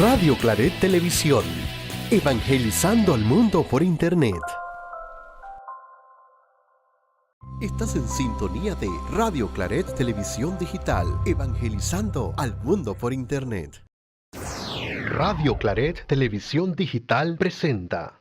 Radio Claret Televisión, evangelizando al mundo por Internet. Estás en sintonía de Radio Claret Televisión Digital, evangelizando al mundo por Internet. Radio Claret Televisión Digital presenta.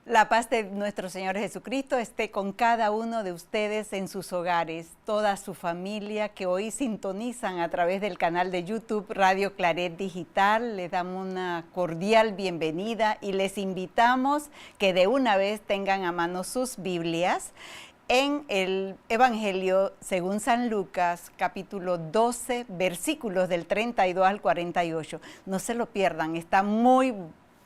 La paz de nuestro Señor Jesucristo esté con cada uno de ustedes en sus hogares, toda su familia que hoy sintonizan a través del canal de YouTube Radio Claret Digital. Les damos una cordial bienvenida y les invitamos que de una vez tengan a mano sus Biblias en el Evangelio según San Lucas, capítulo 12, versículos del 32 al 48. No se lo pierdan, está muy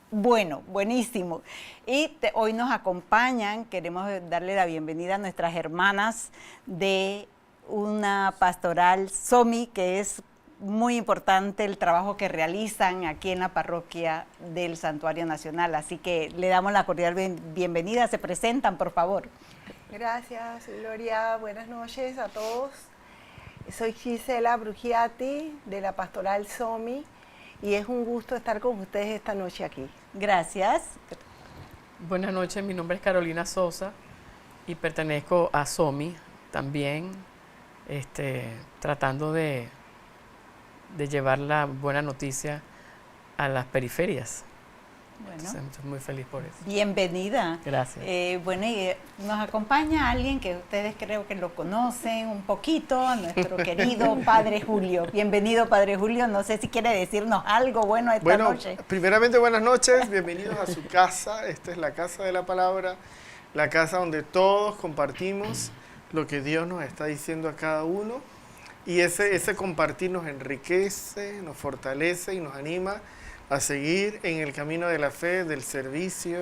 bueno, buenísimo. Y hoy nos acompañan, queremos darle la bienvenida a nuestras hermanas de una pastoral SOMI, que es muy importante el trabajo que realizan aquí en la parroquia del Santuario Nacional. Así que le damos la cordial bienvenida. Se presentan, por favor. Gracias, Gloria. Buenas noches a todos. Soy Gisela Brugiati, de la pastoral SOMI, y es un gusto estar con ustedes esta noche aquí. Gracias. Buenas noches, mi nombre es Carolina Sosa y pertenezco a SOMI también, tratando de llevar la buena noticia a las periferias. Bueno, Entonces, estoy muy feliz por eso. Bienvenida. Gracias. Bueno, y nos acompaña alguien que ustedes creo que lo conocen un poquito, a nuestro querido Padre Julio. Bienvenido, Padre Julio. No sé si quiere decirnos algo bueno esta noche. Bueno, primeramente buenas noches, bienvenidos a su casa. Esta es la casa de la palabra, la casa donde todos compartimos lo que Dios nos está diciendo a cada uno. Y ese compartir nos enriquece, nos fortalece y nos anima a seguir en el camino de la fe, del servicio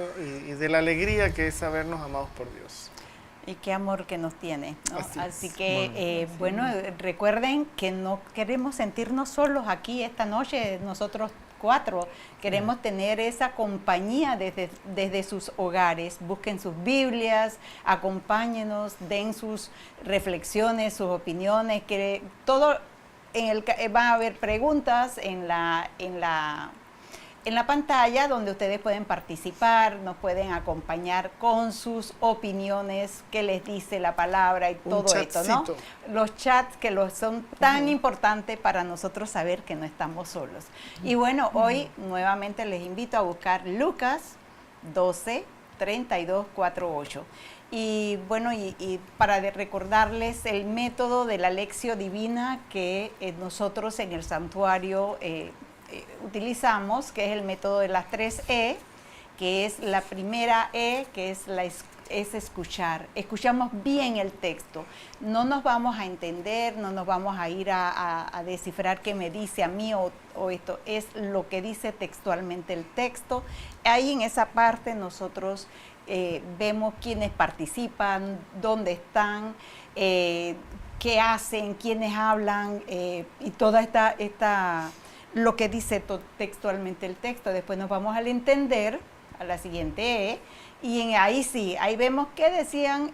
y de la alegría que es sabernos amados por Dios. Y qué amor que nos tiene, ¿no? Así es. que, bueno, recuerden que no queremos sentirnos solos aquí esta noche, nosotros cuatro. Queremos tener esa compañía desde sus hogares. Busquen sus Biblias, acompáñenos, den sus reflexiones, sus opiniones, que todo va a haber preguntas en la pantalla donde ustedes pueden participar, nos pueden acompañar con sus opiniones, qué les dice la palabra y todo esto, ¿no? Los chats que son tan importantes para nosotros saber que no estamos solos. Y bueno, hoy nuevamente les invito a buscar Lucas 12, 32, 48. Y bueno, y para recordarles el método de la Lección Divina que nosotros en el santuario utilizamos, que es el método de las 3E, que es la primera E, que es escuchar. Escuchamos bien el texto. No nos vamos a entender, no nos vamos a ir a descifrar qué me dice a mí o esto. Es lo que dice textualmente el texto. Ahí en esa parte nosotros vemos quiénes participan, dónde están, qué hacen, quiénes hablan y toda esta lo que dice textualmente el texto. Después nos vamos al entender, a la siguiente E, y ahí vemos qué decían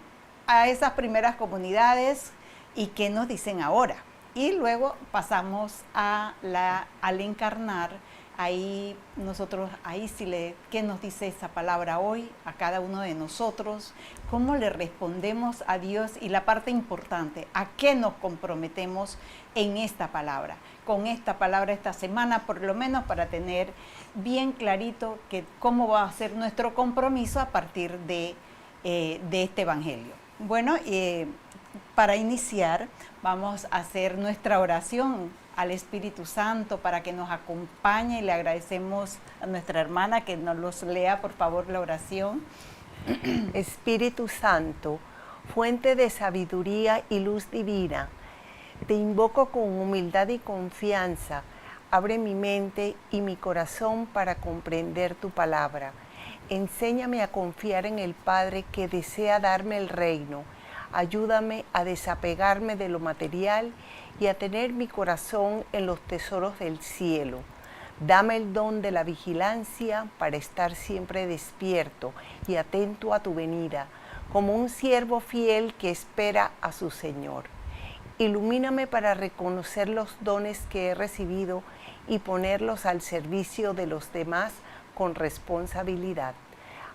a esas primeras comunidades y qué nos dicen ahora. Y luego pasamos al encarnar. Ahí qué nos dice esa palabra hoy a cada uno de nosotros, cómo le respondemos a Dios y la parte importante, a qué nos comprometemos en esta palabra, con esta palabra esta semana, por lo menos para tener bien clarito cómo va a ser nuestro compromiso a partir de este evangelio. Bueno, para iniciar vamos a hacer nuestra oración al Espíritu Santo para que nos acompañe y le agradecemos a nuestra hermana que nos los lea, por favor, la oración. Espíritu Santo, fuente de sabiduría y luz divina, te invoco con humildad y confianza abre mi mente y mi corazón para comprender tu palabra. Enséñame a confiar en el Padre que desea darme el reino. Ayúdame a desapegarme de lo material y a tener mi corazón en los tesoros del cielo. Dame el don de la vigilancia para estar siempre despierto y atento a tu venida, como un siervo fiel que espera a su Señor. Ilumíname para reconocer los dones que he recibido y ponerlos al servicio de los demás con responsabilidad.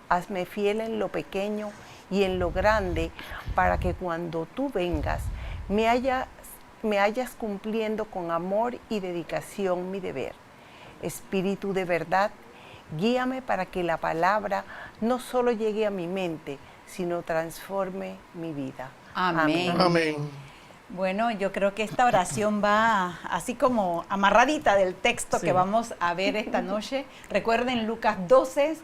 Hazme fiel en lo pequeño y en lo grande, para que cuando tú vengas me hayas cumpliendo con amor y dedicación mi deber. Espíritu de verdad, guíame para que la palabra no solo llegue a mi mente, sino transforme mi vida. Amén. Amén. Bueno, yo creo que esta oración va así como amarradita del texto que vamos a ver esta noche. Recuerden Lucas 12,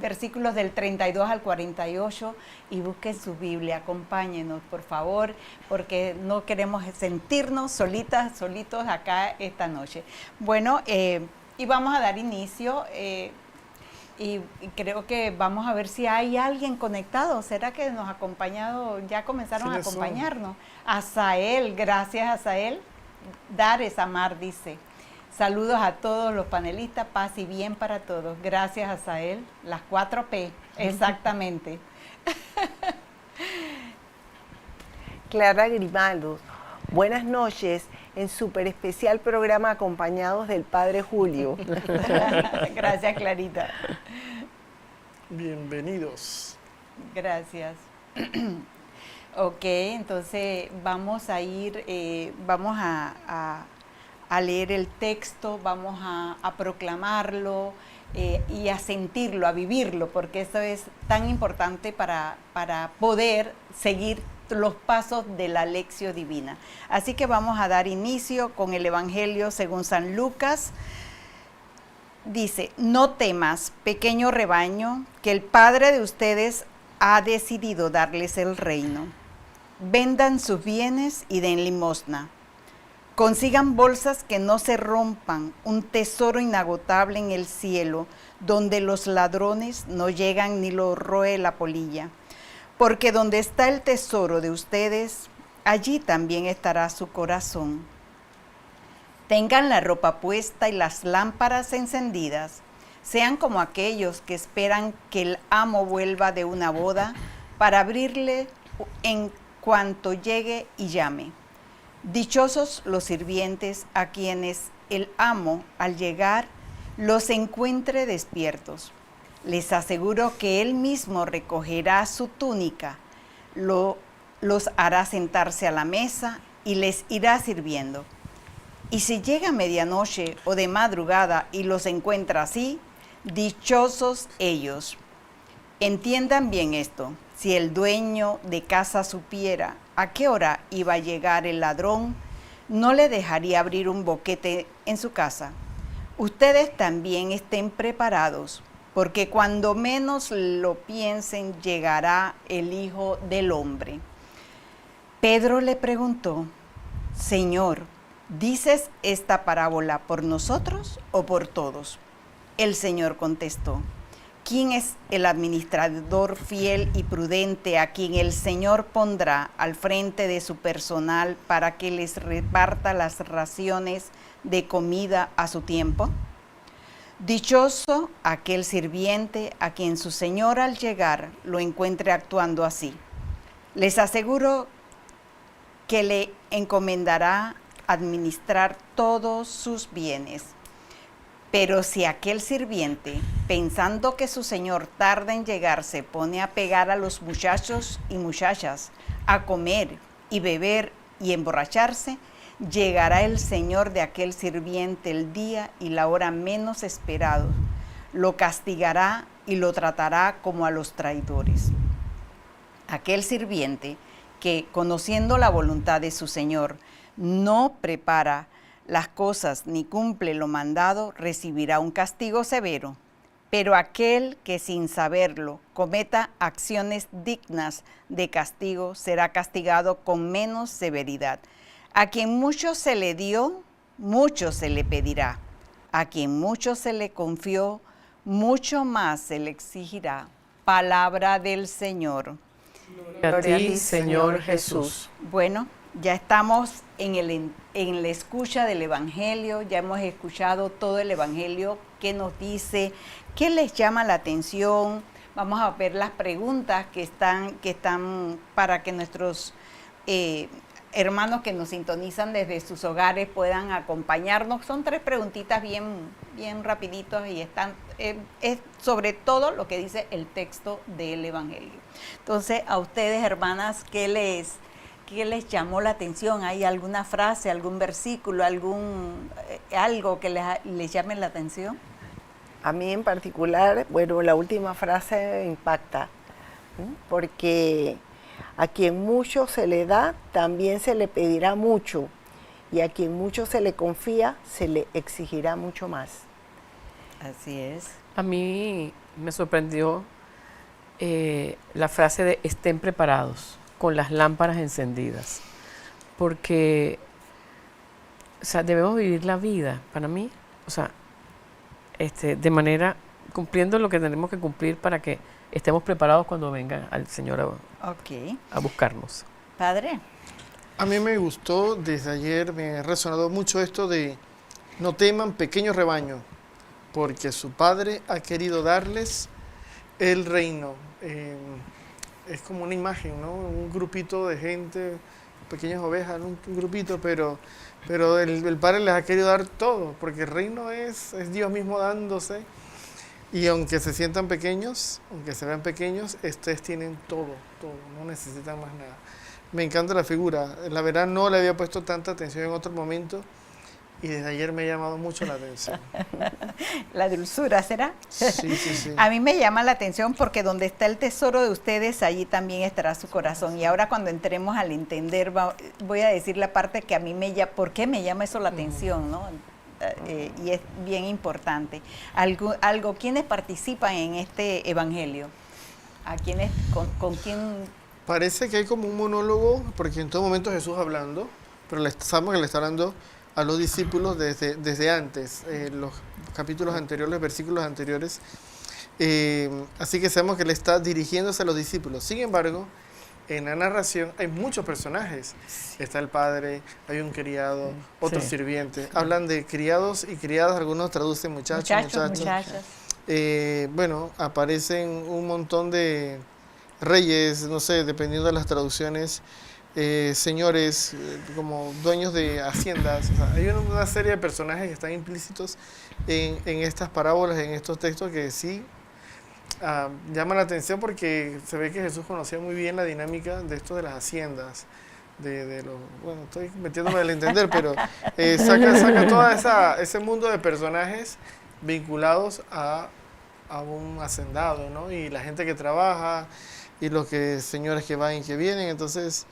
versículos del 32 al 48, y busquen su Biblia, acompáñenos por favor, porque no queremos sentirnos solitos acá esta noche. Bueno, y vamos a dar inicio, y creo que vamos a ver si hay alguien conectado. ¿Será que nos ha acompañado? Ya comenzaron a acompañarnos. Azael, gracias Azael. Dar es amar, dice. Saludos a todos los panelistas, paz y bien para todos. Gracias Azael. Las 4P, exactamente. Clara Grimaldo, buenas noches en súper especial programa acompañados del Padre Julio. Gracias Clarita. Bienvenidos. Gracias. Ok, entonces vamos a ir, vamos a leer el texto, vamos a proclamarlo y a sentirlo, a vivirlo, porque eso es tan importante para poder seguir los pasos de la lección divina. Así que vamos a dar inicio con el Evangelio según San Lucas. Dice: no temas, pequeño rebaño, que el Padre de ustedes ha decidido darles el reino. Vendan sus bienes y den limosna. Consigan bolsas que no se rompan, un tesoro inagotable en el cielo, donde los ladrones no llegan ni lo roe la polilla. Porque donde está el tesoro de ustedes, allí también estará su corazón. Tengan la ropa puesta y las lámparas encendidas. Sean como aquellos que esperan que el amo vuelva de una boda para abrirle en cuanto llegue y llame. Dichosos los sirvientes a quienes el amo, al llegar, los encuentre despiertos. Les aseguro que él mismo recogerá su túnica, los hará sentarse a la mesa y les irá sirviendo. Y si llega medianoche o de madrugada y los encuentra así, dichosos ellos. Entiendan bien esto: si el dueño de casa supiera a qué hora iba a llegar el ladrón, no le dejaría abrir un boquete en su casa. Ustedes también estén preparados, porque cuando menos lo piensen, llegará el Hijo del Hombre. Pedro le preguntó: Señor, ¿dices esta parábola por nosotros o por todos? El Señor contestó: ¿quién es el administrador fiel y prudente a quien el Señor pondrá al frente de su personal para que les reparta las raciones de comida a su tiempo? Dichoso aquel sirviente a quien su señor al llegar lo encuentre actuando así. Les aseguro que le encomendará administrar todos sus bienes. Pero si aquel sirviente, pensando que su señor tarda en llegar, se pone a pegar a los muchachos y muchachas, a comer y beber y emborracharse, llegará el señor de aquel sirviente el día y la hora menos esperados. Lo castigará y lo tratará como a los traidores. Aquel sirviente que, conociendo la voluntad de su señor, no prepara las cosas ni cumple lo mandado, recibirá un castigo severo. Pero aquel que sin saberlo cometa acciones dignas de castigo será castigado con menos severidad. A quien mucho se le dio, mucho se le pedirá. A quien mucho se le confió, mucho más se le exigirá. Palabra del Señor. Gloria a ti, Señor Jesús. Bueno, ya estamos en la escucha del Evangelio, ya hemos escuchado todo el Evangelio, qué nos dice, qué les llama la atención. Vamos a ver las preguntas que están para que nuestros hermanos que nos sintonizan desde sus hogares puedan acompañarnos. Son 3 preguntitas bien rapiditos y es sobre todo lo que dice el texto del Evangelio. Entonces, a ustedes, hermanas, ¿qué les llamó la atención? ¿Hay alguna frase, algún versículo, algo que les llame la atención? A mí en particular, bueno, la última frase me impacta, porque a quien mucho se le da, también se le pedirá mucho, y a quien mucho se le confía, se le exigirá mucho más. Así es. A mí me sorprendió la frase de estén preparados, con las lámparas encendidas, porque debemos vivir la vida, para mí, de manera, cumpliendo lo que tenemos que cumplir para que estemos preparados cuando venga al Señor a buscarnos. Padre. A mí me gustó, desde ayer me ha resonado mucho esto de no teman, pequeño rebaño, porque su Padre ha querido darles el reino. Es como una imagen, ¿no? Un grupito de gente, pequeñas ovejas, un grupito, pero el Padre les ha querido dar todo, porque el reino es Dios mismo dándose. Y aunque se sientan pequeños, aunque se vean pequeños, ustedes tienen todo, no necesitan más nada. Me encanta la figura, la verdad no le había puesto tanta atención en otro momento y desde ayer me ha llamado mucho la atención. La dulzura, ¿será? Sí. A mí me llama la atención porque donde está el tesoro de ustedes, allí también estará su corazón. Y ahora cuando entremos al entender, voy a decir la parte que a mí ¿por qué me llama eso la atención, ¿no? Y es bien importante. ¿Quiénes participan en este evangelio? ¿A quiénes, con quién? Parece que hay como un monólogo, porque en todo momento Jesús hablando, pero sabemos que le está hablando a los discípulos desde antes, los capítulos anteriores, los versículos anteriores. Así que sabemos que le está dirigiéndose a los discípulos. Sin embargo, en la narración hay muchos personajes. Está el padre, hay un criado, otros sirvientes. Hablan de criados y criadas, algunos traducen muchachas. Bueno, aparecen un montón de reyes, no sé, dependiendo de las traducciones, señores, como dueños de haciendas. O sea, hay una serie de personajes que están implícitos en estas parábolas, en estos textos que sí llama la atención porque se ve que Jesús conocía muy bien la dinámica de esto de las haciendas, bueno, estoy metiéndome al entender, pero saca todo ese mundo de personajes vinculados a un hacendado, ¿no? Y la gente que trabaja y los señores que van y que vienen, entonces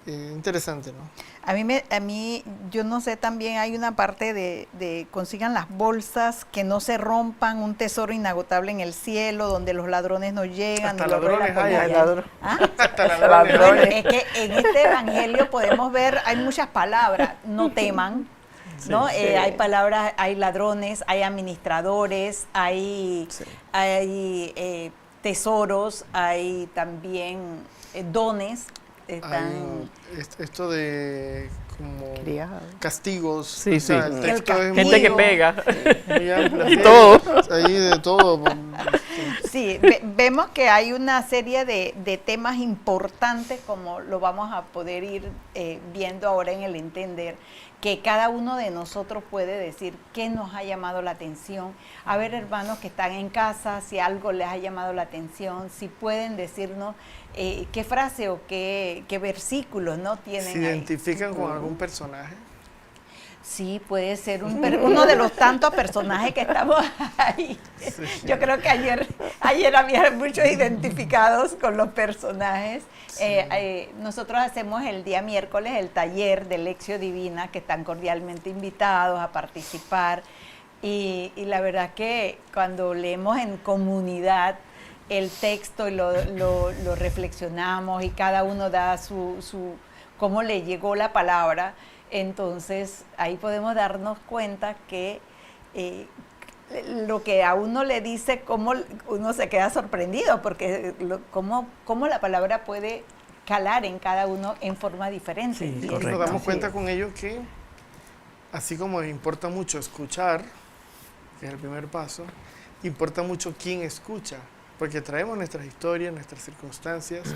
interesante, ¿no? A mí, yo no sé, también hay una parte de consigan las bolsas, que no se rompan, un tesoro inagotable en el cielo, donde los ladrones no llegan. Hasta ladrones hay. Hasta ladrones. Bueno, es que en este evangelio podemos ver, hay muchas palabras, no teman, ¿no? Hay palabras, hay ladrones, hay administradores, hay tesoros, hay también dones. Esto de como castigos, el texto es gente que pega, muy amplio, todo, ahí de todo. Sí, vemos que hay una serie de temas importantes, como lo vamos a poder ir viendo ahora en el entender, que cada uno de nosotros puede decir qué nos ha llamado la atención. A ver, hermanos que están en casa, si algo les ha llamado la atención, si pueden decirnos qué frase o qué versículos no tienen. ¿Se identifican con algún personaje? Sí, puede ser uno de los tantos personajes que estamos ahí. Sí. Yo creo que ayer había muchos identificados con los personajes. Sí. Nosotros hacemos el día miércoles el taller de Lección Divina, que están cordialmente invitados a participar. Y la verdad que cuando leemos en comunidad el texto y lo reflexionamos y cada uno da cómo le llegó la palabra, Entonces, ahí podemos darnos cuenta que lo que a uno le dice, cómo uno se queda sorprendido, porque cómo la palabra puede calar en cada uno en forma diferente. Sí, y correcto. nos damos cuenta con ello que, así como importa mucho escuchar, que es el primer paso, importa mucho quién escucha, porque traemos nuestras historias, nuestras circunstancias,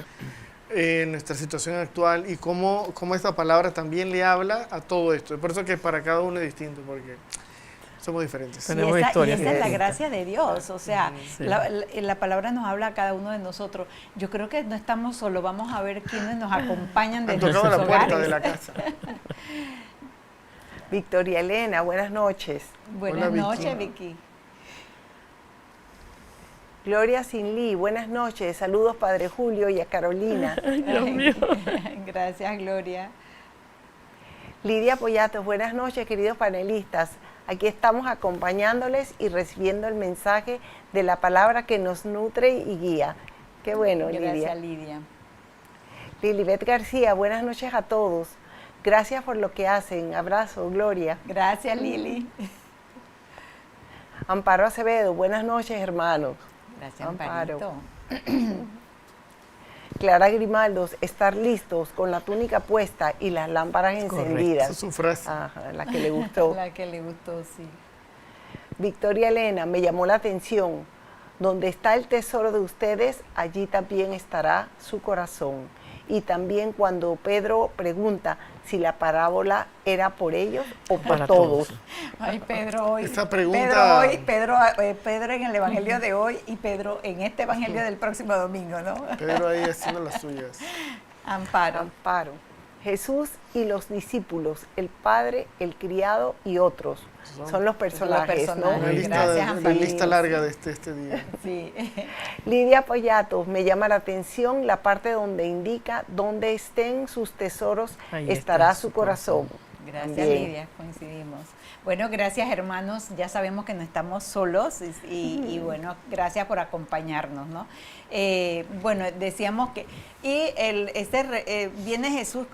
nuestra situación actual y cómo esta palabra también le habla a todo esto. Por eso que para cada uno es distinto, porque somos diferentes. Tenemos y esa historias es la distintas. gracia de Dios, o sea, Sí. la palabra nos habla a cada uno de nosotros. Yo creo que no estamos solos, vamos a ver quiénes nos acompañan Han de tocado nuestros la puerta hogares. de la casa. Victoria Elena, buenas noches. Buenas Hola, noches, Vicky. Vicky. Gloria Sinli, buenas noches. Saludos, Padre Julio y a Carolina. Dios mío. Gracias, Gloria. Lidia Poyatos, buenas noches, queridos panelistas. Aquí estamos acompañándoles y recibiendo el mensaje de la palabra que nos nutre y guía. Qué bueno, Lidia. Gracias, Lidia. Lilibet García, buenas noches a todos. Gracias por lo que hacen. Abrazo, Gloria. Gracias, Lili. Amparo Acevedo, buenas noches, hermanos. Gracias, Amparo. Amparito. Clara Grimaldos, estar listos con la túnica puesta y las lámparas Correcto. encendidas. Esa es su frase. Ajá, la que le gustó. La que le gustó, sí. Victoria Elena, me llamó la atención. Donde está el tesoro de ustedes, allí también estará su corazón. Y también cuando Pedro pregunta si la parábola era por ellos o por Para todos. todos. Ay, Pedro hoy. Esta pregunta- Pedro en el evangelio de hoy y Pedro en este evangelio del próximo domingo, ¿no? Pedro ahí haciendo las suyas. Amparo. Amparo. Jesús y los discípulos, el padre, el criado y otros. Son los personajes, Los ¿no? Una personajes. lista, Gracias, una Amparito. lista larga de este día. Sí. Lidia Poyatos, me llama la atención la parte donde indica donde estén sus tesoros, Ahí estará está su su corazón. Gracias, También. Lidia, coincidimos. Bueno, gracias, hermanos. Ya sabemos que no estamos solos y bueno, gracias por acompañarnos, ¿no? Bueno, decíamos que viene Jesús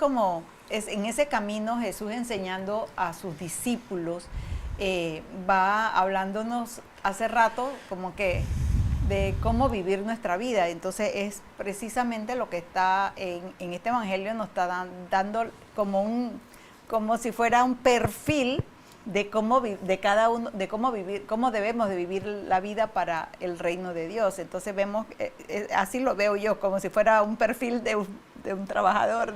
en ese camino, Jesús enseñando a sus discípulos, va hablándonos hace rato como que de cómo vivir nuestra vida. Entonces es precisamente lo que está en este evangelio, nos está dando como si fuera un perfil de cada uno, de cómo debemos de vivir la vida para el reino de Dios. Entonces vemos, así lo veo yo, como si fuera un perfil de un trabajador,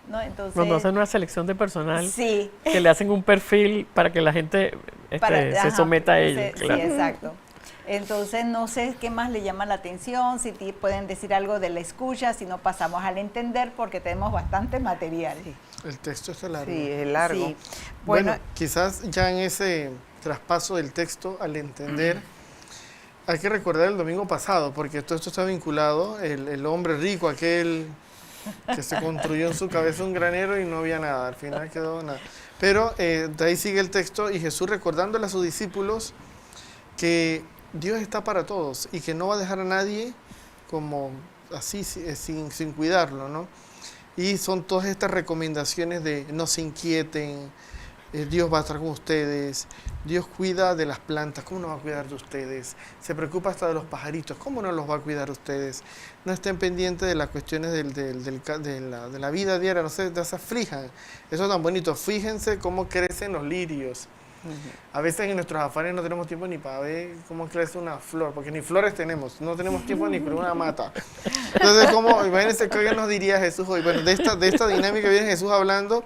¿no? Entonces, Cuando hacen una selección de personal, sí. que le hacen un perfil para que la gente se someta a ellos. Claro. Sí, exacto. Entonces, no sé qué más le llama la atención, si pueden decir algo de la escucha, si no pasamos al entender, porque tenemos bastante material. El texto está largo. Sí, es largo. Sí. Bueno, quizás ya en ese traspaso del texto, al entender, hay que recordar el domingo pasado, porque todo esto está vinculado, el hombre rico, aquel que se construyó en su cabeza un granero y no había nada, al final quedó nada. Pero de ahí sigue el texto y Jesús recordándole a sus discípulos que Dios está para todos y que no va a dejar a nadie como así, sin cuidarlo, ¿no? Y son todas estas recomendaciones de no se inquieten, Dios va a estar con ustedes, Dios cuida de las plantas, ¿cómo no va a cuidar de ustedes? Se preocupa hasta de los pajaritos, ¿cómo no los va a cuidar ustedes? No estén pendientes de las cuestiones de la vida diaria, no se aflijan. Eso es tan bonito, fíjense cómo crecen los lirios. A veces en nuestros afanes no tenemos tiempo ni para ver cómo crece una flor, porque ni flores tenemos, no tenemos tiempo ni con una mata. Entonces, imagínense qué nos diría Jesús hoy. Bueno, de esta dinámica viene Jesús hablando,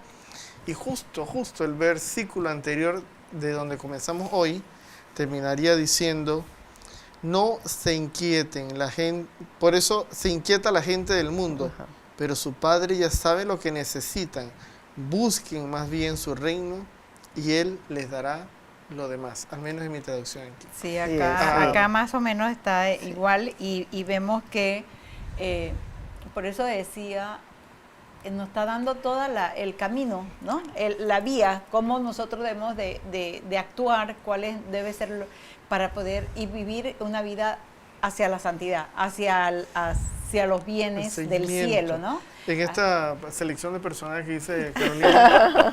y justo el versículo anterior de donde comenzamos hoy, terminaría diciendo, no se inquieten, la gente, por eso se inquieta la gente del mundo, pero su Padre ya sabe lo que necesitan, busquen más bien su reino, y Él les dará lo demás, al menos en mi traducción aquí. Sí, acá más o menos está igual y vemos que, por eso decía, nos está dando todo el camino, ¿no? La vía, cómo nosotros debemos de actuar, debe ser para poder vivir una vida hacia la santidad, hacia los bienes del cielo, ¿no? En esta selección de personajes que dice Carolina,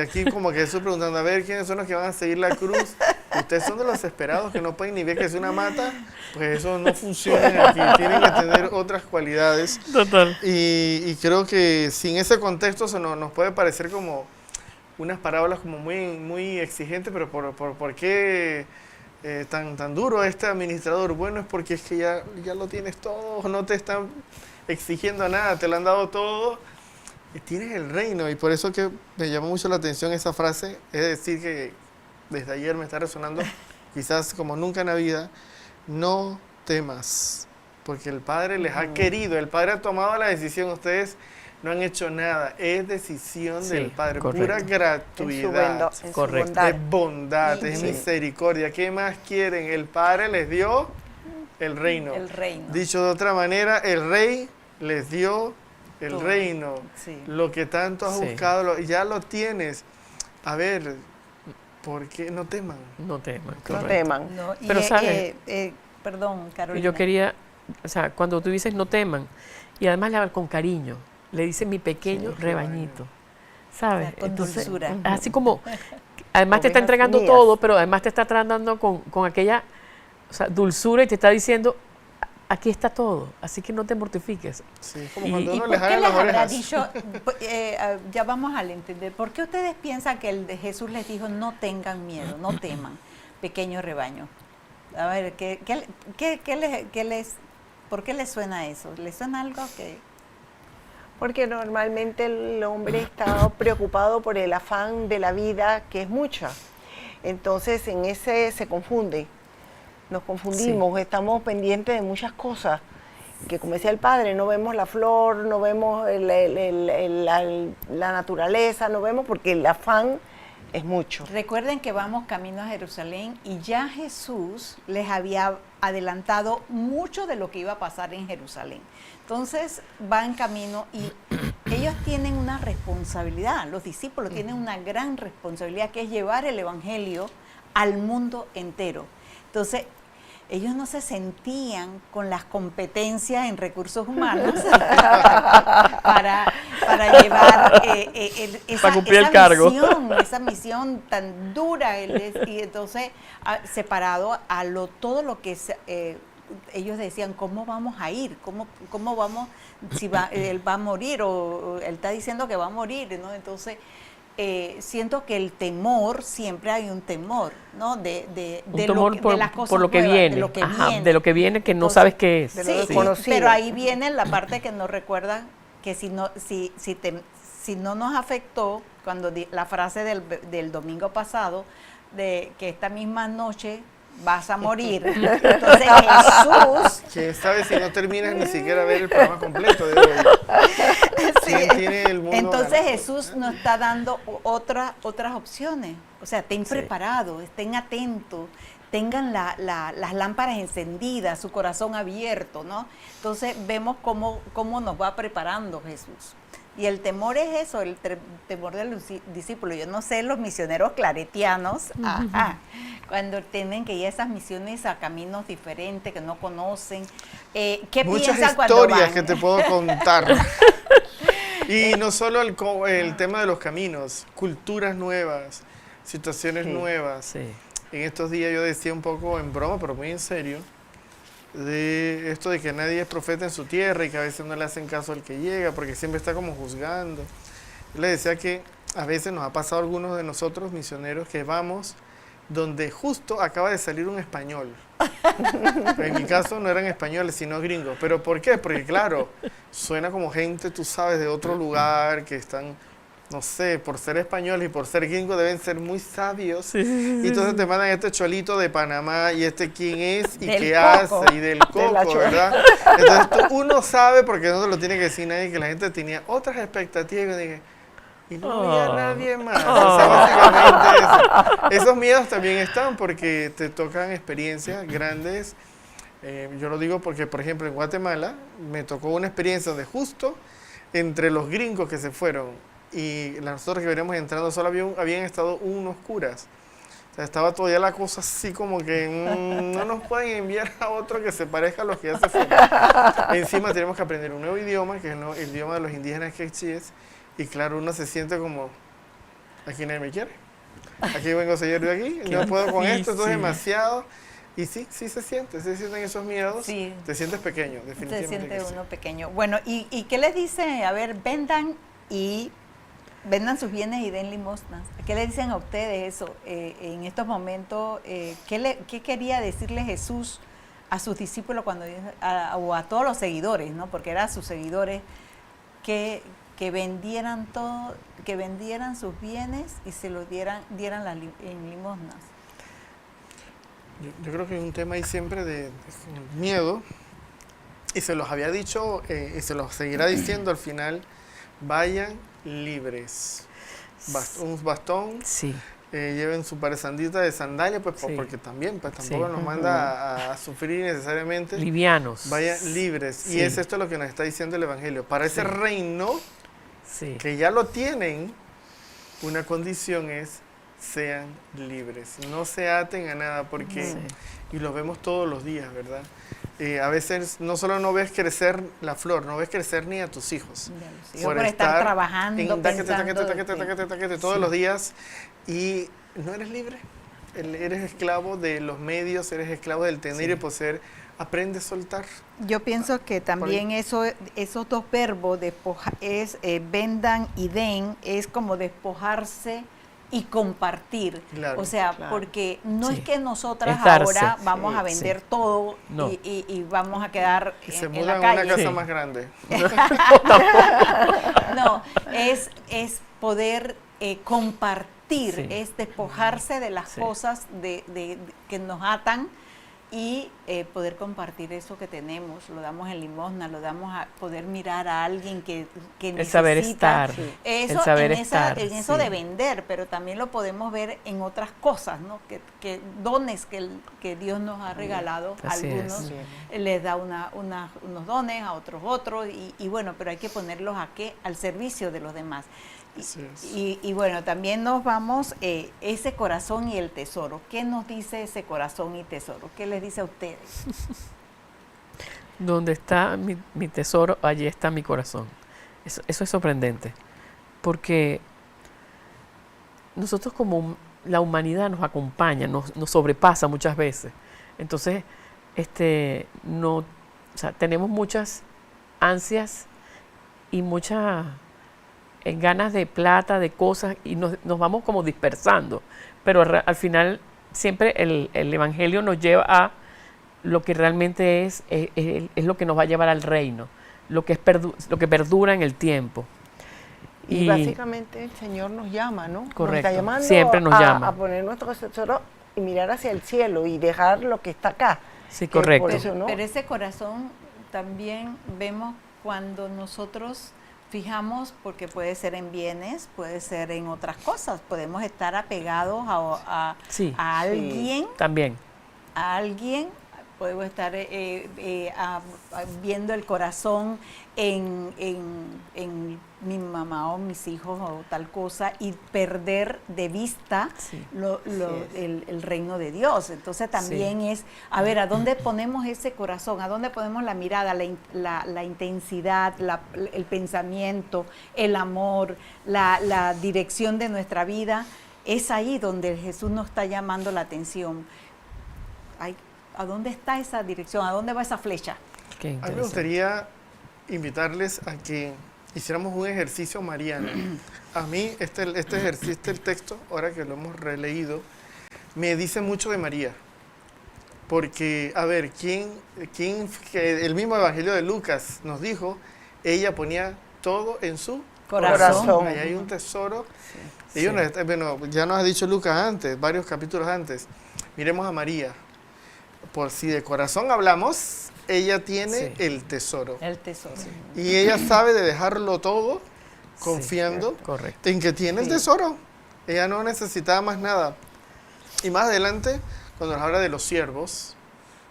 aquí como que estoy preguntando, a ver, ¿quiénes son los que van a seguir la cruz? Ustedes son de los esperados que no pueden ni ver que es una mata, pues eso no funciona aquí, tienen que tener otras cualidades. Total. Y creo que sin ese contexto nos puede parecer como unas parábolas como muy exigentes, pero ¿por qué tan duro este administrador? Bueno, es porque es que ya lo tienes todo, no te están exigiendo nada, te lo han dado todo, y tienes el reino. Y por eso que me llamó mucho la atención esa frase, es decir, que desde ayer me está resonando, quizás como nunca en la vida, no temas, porque el Padre les ha querido, el Padre ha tomado la decisión, ustedes no han hecho nada, es decisión del Padre, correcto. Pura gratuidad, Correcto. es bondad, es misericordia. ¿Qué más quieren? El Padre les dio el reino. El reino. Dicho de otra manera, el Rey les dio el Todo. reino. Sí. Lo que tanto has buscado, ya lo tienes. A ver, ¿por qué no teman? No teman. No correcto. teman. No, y, Pero, ¿sabes? Perdón, Carolina. Yo quería, o sea, cuando tú dices no teman, y además le hablan con cariño, le dice mi pequeño rebañito, ¿sabes? O sea, con dulzura. Así como, además te está Ovejas entregando mías. todo, pero además te está tratando con aquella, o sea, dulzura, y te está diciendo, aquí está todo, así que no te mortifiques. Sí, como Y- cuando ¿Y uno por les qué jala les las habrá orejas. dicho, ya vamos al entender, por qué ustedes piensan que el de Jesús les dijo no tengan miedo, no teman, pequeño rebaño? A ver, ¿por qué les suena eso? ¿Les suena algo que...? Porque normalmente el hombre está preocupado por el afán de la vida, que es mucha. Entonces en ese se confunde. Nos confundimos, estamos pendientes de muchas cosas. Que como decía el padre, no vemos la flor, no vemos la naturaleza, no vemos porque el afán es mucho. Recuerden que vamos camino a Jerusalén y ya Jesús les había adelantado mucho de lo que iba a pasar en Jerusalén. Entonces van camino y ellos tienen una responsabilidad, los discípulos tienen una gran responsabilidad que es llevar el evangelio al mundo entero. Entonces ellos no se sentían con las competencias en recursos humanos para llevar Para cumplir el cargo. esa misión tan dura. Y entonces, separado a todo lo que ellos decían, ¿cómo vamos a ir? ¿Cómo vamos? Si él va a morir o él está diciendo que va a morir, ¿no? Entonces, siento que el temor, siempre hay un temor, ¿no? De las cosas por lo que nuevas, viene, de lo que ajá, viene. de lo que viene que no Entonces, sabes qué es. de lo Sí, desconocido. pero ahí viene la parte que nos recuerda que si no nos afectó, cuando la frase del domingo pasado, de que esta misma noche vas a morir. Entonces Jesús... ¿Quién sabe si no terminas ni siquiera a ver el programa completo de hoy? ¿Quién tiene el mundo Entonces ganado? Jesús nos está dando otras opciones. O sea, estén preparados, estén atentos, tengan las lámparas encendidas, su corazón abierto, ¿no? Entonces vemos cómo nos va preparando Jesús. Y el temor es eso, el temor de los discípulos. Yo no sé, los misioneros claretianos, cuando tienen que ir a esas misiones a caminos diferentes que no conocen, ¿qué Muchas piensan cuando historias van? que te puedo contar. Y no solo el tema de los caminos, culturas nuevas, situaciones nuevas. Sí. En estos días yo decía un poco en broma, pero muy en serio, de esto de que nadie es profeta en su tierra y que a veces no le hacen caso al que llega porque siempre está como juzgando. Yo le decía que a veces nos ha pasado a algunos de nosotros misioneros que vamos donde justo acaba de salir un español. Pero en mi caso no eran españoles, sino gringos. ¿Pero por qué? Porque claro, suena como gente, tú sabes, de otro lugar, que están, no sé, por ser españoles y por ser gringos deben ser muy sabios. Y entonces te mandan este cholito de Panamá y este quién es y Del qué coco. hace y del coco, ¿verdad? Entonces uno sabe, porque no se lo tiene que decir nadie, que la gente tenía otras expectativas y yo dije, y no había nadie más. O sea, básicamente esos miedos también están porque te tocan experiencias grandes. Yo lo digo porque, por ejemplo, en Guatemala me tocó una experiencia donde justo entre los gringos que se fueron y nosotros que veníamos entrando solo habían estado unos curas. O sea, estaba todavía la cosa así como que no nos pueden enviar a otro que se parezca a los que ya se fueron. Encima tenemos que aprender un nuevo idioma, que es el idioma de los indígenas quechíes, y claro, uno se siente como, aquí nadie me quiere, aquí vengo a seguir de aquí, no puedo con esto es demasiado. Y sí se sienten esos miedos, te sientes pequeño, definitivamente. Se siente uno pequeño. Bueno, ¿y qué les dice? A ver, vendan sus bienes y den limosnas. ¿Qué le dicen a ustedes eso en estos momentos? ¿Qué quería decirle Jesús a sus discípulos o a todos los seguidores, ¿no? Porque eran sus seguidores, que vendieran todo, que vendieran sus bienes y se los dieran en limosnas? Yo creo que hay un tema ahí siempre de miedo, y se los había dicho y se los seguirá diciendo al final: vayan libres. Un bastón, lleven su paresandita de sandalia, pues porque también, pues tampoco nos manda a sufrir necesariamente. Livianos. Vayan libres. Y es esto lo que nos está diciendo el Evangelio. Para ese reino, que ya lo tienen, una condición es: sean libres, no se aten a nada, porque, y lo vemos todos los días, ¿verdad? A veces no solo no ves crecer la flor, no ves crecer ni a tus hijos. Por estar trabajando, todos los días, y no eres libre. Eres esclavo de los medios, eres esclavo del tener y poseer. Aprende a soltar. Yo pienso que también esos dos verbos, vendan y den, es como despojarse y compartir. Claro, o sea, porque no es que nosotras ahora vamos a vender todo y vamos a quedar en la calle. Se mudan a una casa más grande. No, es poder compartir, es despojarse de las cosas que nos atan, y poder compartir eso que tenemos. Lo damos en limosna, lo damos a poder mirar a alguien que necesita. El saber estar. Eso, el saber en eso de vender, pero también lo podemos ver en otras cosas, ¿no? Que dones que Dios nos ha regalado. Así algunos les da unos dones, a otros, y bueno, pero hay que ponerlos al servicio de los demás. Y bueno, también nos vamos, ese corazón y el tesoro. ¿Qué nos dice ese corazón y tesoro? ¿Qué les dice a ustedes? Donde está mi tesoro, allí está mi corazón. Eso es sorprendente, porque nosotros, como la humanidad nos acompaña, nos sobrepasa muchas veces. Entonces, tenemos muchas ansias y muchas ganas de plata, de cosas, y nos vamos como dispersando. Pero al final siempre el Evangelio nos lleva a lo que realmente es lo que nos va a llevar al reino, lo que perdura en el tiempo. Y básicamente el Señor nos llama, ¿no? Correcto. Nos está llamando, siempre nos llama a poner nuestro tesoro y mirar hacia el cielo y dejar lo que está acá. Sí, correcto. Por eso, ¿no? Pero ese corazón también vemos cuando nosotros fijamos, porque puede ser en bienes, puede ser en otras cosas. Podemos estar apegados a alguien. También. A alguien. Podemos estar viendo el corazón en mi mamá o mis hijos o tal cosa, y perder de vista el reino de Dios. Entonces también es, a ver, ¿a dónde ponemos ese corazón? ¿A dónde ponemos la mirada, la intensidad, el pensamiento, el amor, la dirección de nuestra vida? Es ahí donde Jesús nos está llamando la atención. ¿A dónde está esa dirección? ¿A dónde va esa flecha? A mí me gustaría invitarles a que hiciéramos un ejercicio mariano. A mí este ejercicio, el texto, ahora que lo hemos releído, me dice mucho de María. Porque, a ver, que el mismo Evangelio de Lucas nos dijo, ella ponía todo en su corazón. Ahí hay un tesoro. Bueno, ya nos ha dicho Lucas antes, varios capítulos antes. Miremos a María. Por si de corazón hablamos, ella tiene el tesoro. El tesoro. Y ella sabe de dejarlo todo, confiando en que tiene el tesoro. Ella no necesitaba más nada. Y más adelante, cuando nos habla de los siervos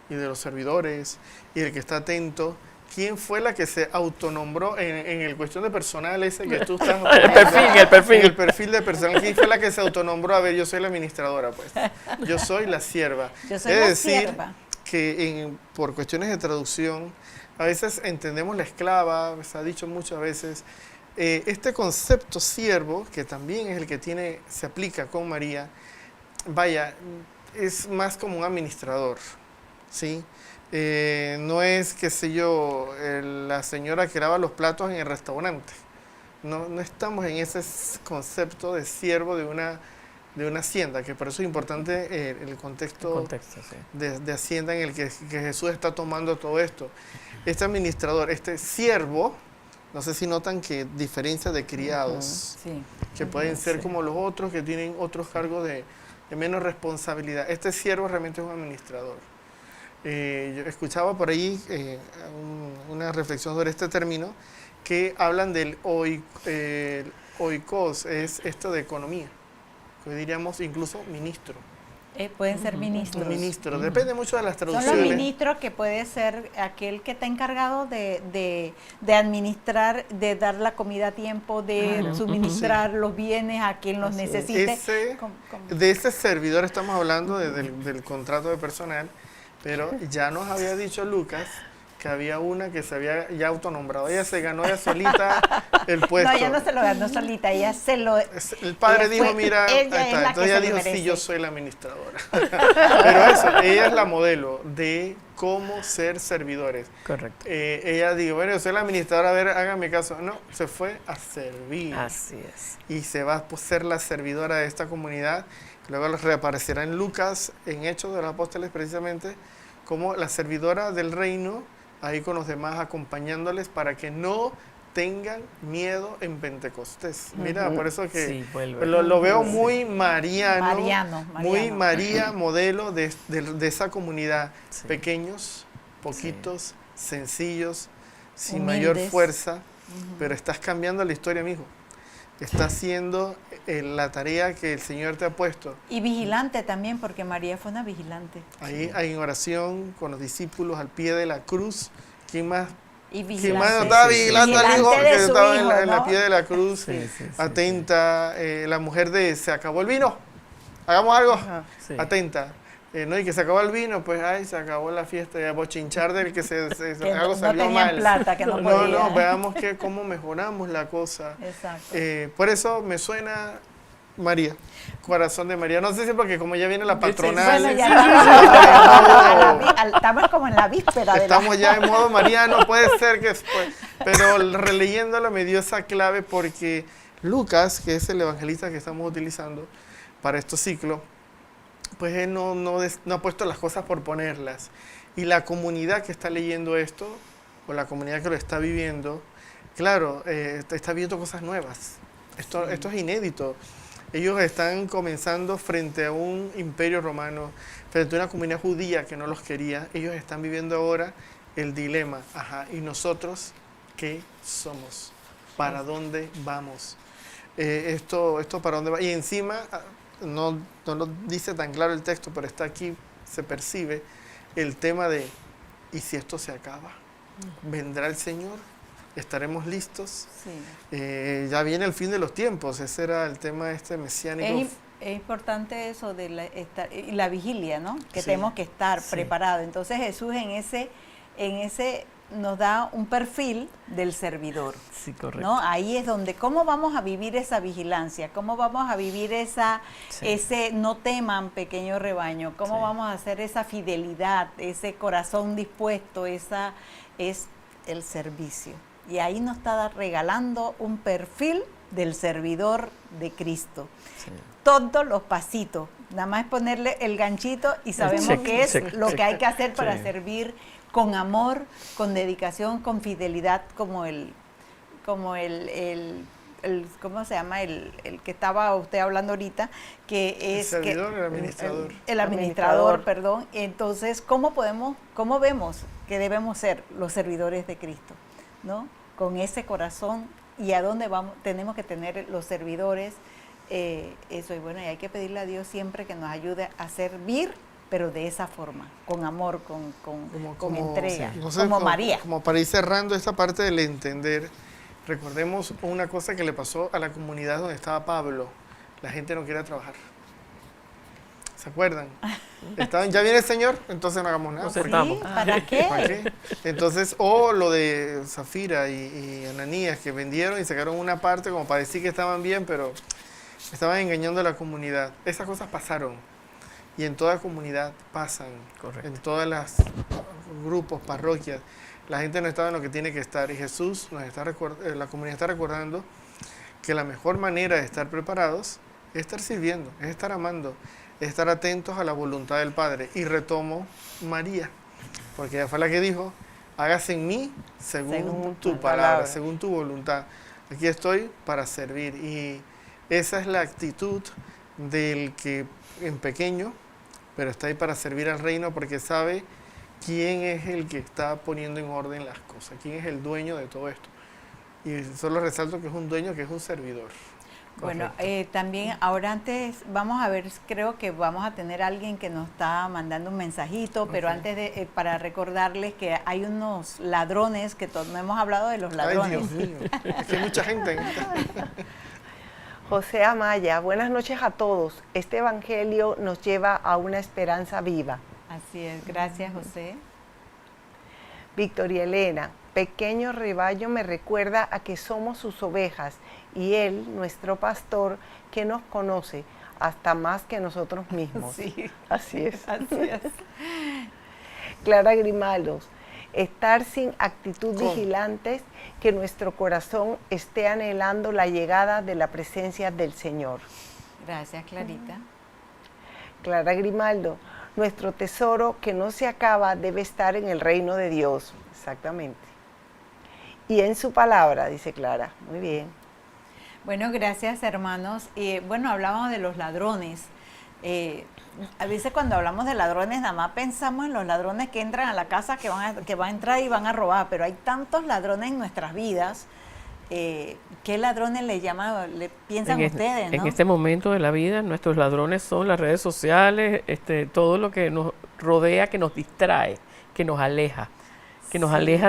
y de los servidores y del que está atento, ¿quién fue la que se autonombró en el cuestión de personal ese que tú estás... el perfil de personal. ¿Quién fue la que se autonombró? A ver, yo soy la administradora, pues. Yo soy la sierva. Yo soy la sierva. Que por cuestiones de traducción, a veces entendemos la esclava, se ha dicho muchas veces, este concepto siervo, que también es el que se aplica con María, vaya, es más como un administrador, ¿sí? No es, qué sé yo, la señora que lava los platos en el restaurante. No estamos en ese concepto de siervo de una hacienda, que por eso es importante el contexto sí, de hacienda en el que Jesús está tomando todo esto. Este administrador, este siervo, no sé si notan que diferencia de criados, sí, que pueden ser como los otros, que tienen otros cargos de menos responsabilidad. Este siervo realmente es un administrador. Yo escuchaba por ahí una reflexión sobre este término, que hablan del oikos, es esto de economía, que hoy diríamos incluso ministro. Pueden ser ministros. Ministro, depende mucho de las traducciones. Son los ministros, que puede ser aquel que está encargado de administrar, de dar la comida a tiempo, de suministrar los bienes a quien los necesite. De ese servidor estamos hablando del contrato de personal, pero ya nos había dicho Lucas que había una que se había ya autonombrado. Ella se ganó ella solita el puesto. No, ella no se lo ganó solita, ella se lo... El padre dijo, mira, ella es la entonces ella dijo, merece. sí, yo soy la administradora. Pero eso, ella es la modelo de cómo ser servidores. Correcto. Ella dijo, bueno, yo soy la administradora, a ver, háganme caso. No, se fue a servir. Así es. Y se va a ser la servidora de esta comunidad. Luego reaparecerá en Lucas, en Hechos de los Apóstoles precisamente, como la servidora del reino, ahí con los demás acompañándoles para que no tengan miedo en Pentecostés. Mira, por eso que sí, lo veo muy Mariano. Muy María, modelo de esa comunidad. Sí. Pequeños, poquitos, sencillos, sin mayor fuerza, pero estás cambiando la historia, mijo. Estás haciendo la tarea que el Señor te ha puesto. Y vigilante también, porque María fue una vigilante. Ahí en oración con los discípulos al pie de la cruz. ¿Quién más? Y vigilante. ¿Quién más estaba vigilando al hijo que estaba en la pie de la cruz? Atenta. La mujer se acabó el vino. Hagamos algo. Atenta. No, y que se acabó el vino, pues, se acabó la fiesta, ya bochinchar del que algo salió mal. Plata, que no podía. No, veamos cómo mejoramos la cosa. Exacto. Por eso me suena María, corazón de María. No sé si porque como ya viene la patronal. Bueno, estamos como en la víspera. Estamos ya en modo mariano, puede ser que después. Pero releyéndolo me dio esa clave porque Lucas, que es el evangelista que estamos utilizando para estos ciclos, pues él no ha puesto las cosas por ponerlas. Y la comunidad que está leyendo esto, o la comunidad que lo está viviendo, claro, está viendo cosas nuevas. Esto es inédito. Ellos están comenzando frente a un imperio romano, frente a una comunidad judía que no los quería. Ellos están viviendo ahora el dilema. ¿Y nosotros qué somos? ¿Para dónde vamos? Esto ¿para dónde va? Y encima... No lo dice tan claro el texto, pero está aquí, se percibe el tema de, ¿y si esto se acaba? ¿Vendrá el Señor? ¿Estaremos listos? Sí. Ya viene el fin de los tiempos, ese era el tema mesiánico. Es importante eso de la vigilia, ¿no? Que tenemos que estar preparados. Entonces Jesús en ese nos da un perfil del servidor. Sí, correcto. ¿No? Ahí es donde, ¿cómo vamos a vivir esa vigilancia? ¿Cómo vamos a vivir ese no teman, pequeño rebaño? ¿Cómo vamos a hacer esa fidelidad, ese corazón dispuesto? Esa es el servicio. Y ahí nos está regalando un perfil del servidor de Cristo. Sí. Todos los pasitos, nada más es ponerle el ganchito y sabemos qué es lo que hay que hacer para servir con amor, con dedicación, con fidelidad, como ¿cómo se llama? El que estaba usted hablando ahorita, que es... El servidor, el administrador. El administrador, perdón. Entonces, ¿cómo vemos que debemos ser los servidores de Cristo? ¿No? Con ese corazón, y a dónde vamos, tenemos que tener los servidores, eso, y bueno, y hay que pedirle a Dios siempre que nos ayude a servir pero de esa forma, con amor, con entrega, sí, no sé, como María. Como para ir cerrando esta parte del entender, recordemos una cosa que le pasó a la comunidad donde estaba Pablo. La gente no quería trabajar. ¿Se acuerdan? Ya viene el Señor, entonces no hagamos nada. Nos sentamos. ¿Sí? ¿Para qué? ¿Para qué? Entonces, o lo de Zafira y Ananías, que vendieron y sacaron una parte como para decir que estaban bien, pero estaban engañando a la comunidad. Esas cosas pasaron. Y en toda comunidad pasan. Correcto. En todas las grupos, parroquias. La gente no estaba en lo que tiene que estar. Y Jesús nos está la comunidad está recordando que la mejor manera de estar preparados es estar sirviendo, es estar amando, es estar atentos a la voluntad del Padre. Y retomo María, porque ella fue la que dijo, hágase en mí según tu palabra, según tu voluntad. Aquí estoy para servir. Y esa es la actitud del que en pequeño, pero está ahí para servir al reino, porque sabe quién es el que está poniendo en orden las cosas, quién es el dueño de todo esto. Y solo resalto que es un dueño, que es un servidor. Bueno, también ahora antes vamos a ver, creo que vamos a tener a alguien que nos está mandando un mensajito, pero antes de para recordarles que hay unos ladrones, que no hemos hablado de los ladrones. Ay, Dios mío, es que hay mucha gente. José Amaya, buenas noches a todos. Este evangelio nos lleva a una esperanza viva. Así es, gracias José. Victoria Elena, pequeño rebaño me recuerda a que somos sus ovejas y Él, nuestro pastor, que nos conoce hasta más que nosotros mismos. Sí, así es. Así es. Clara Grimaldos, estar sin actitud vigilantes, que nuestro corazón esté anhelando la llegada de la presencia del Señor. Gracias, Clarita. Clara Grimaldo, nuestro tesoro que no se acaba debe estar en el reino de Dios. Exactamente. Y en su palabra, dice Clara. Muy bien. Bueno, gracias hermanos. Bueno, hablábamos de los ladrones. A veces cuando hablamos de ladrones nada más pensamos en los ladrones que entran a la casa, que van a entrar y van a robar, pero hay tantos ladrones en nuestras vidas. ¿Qué ladrones le piensan ustedes? ¿No? En este momento de la vida, nuestros ladrones son las redes sociales, todo lo que nos rodea, que nos distrae, que nos aleja,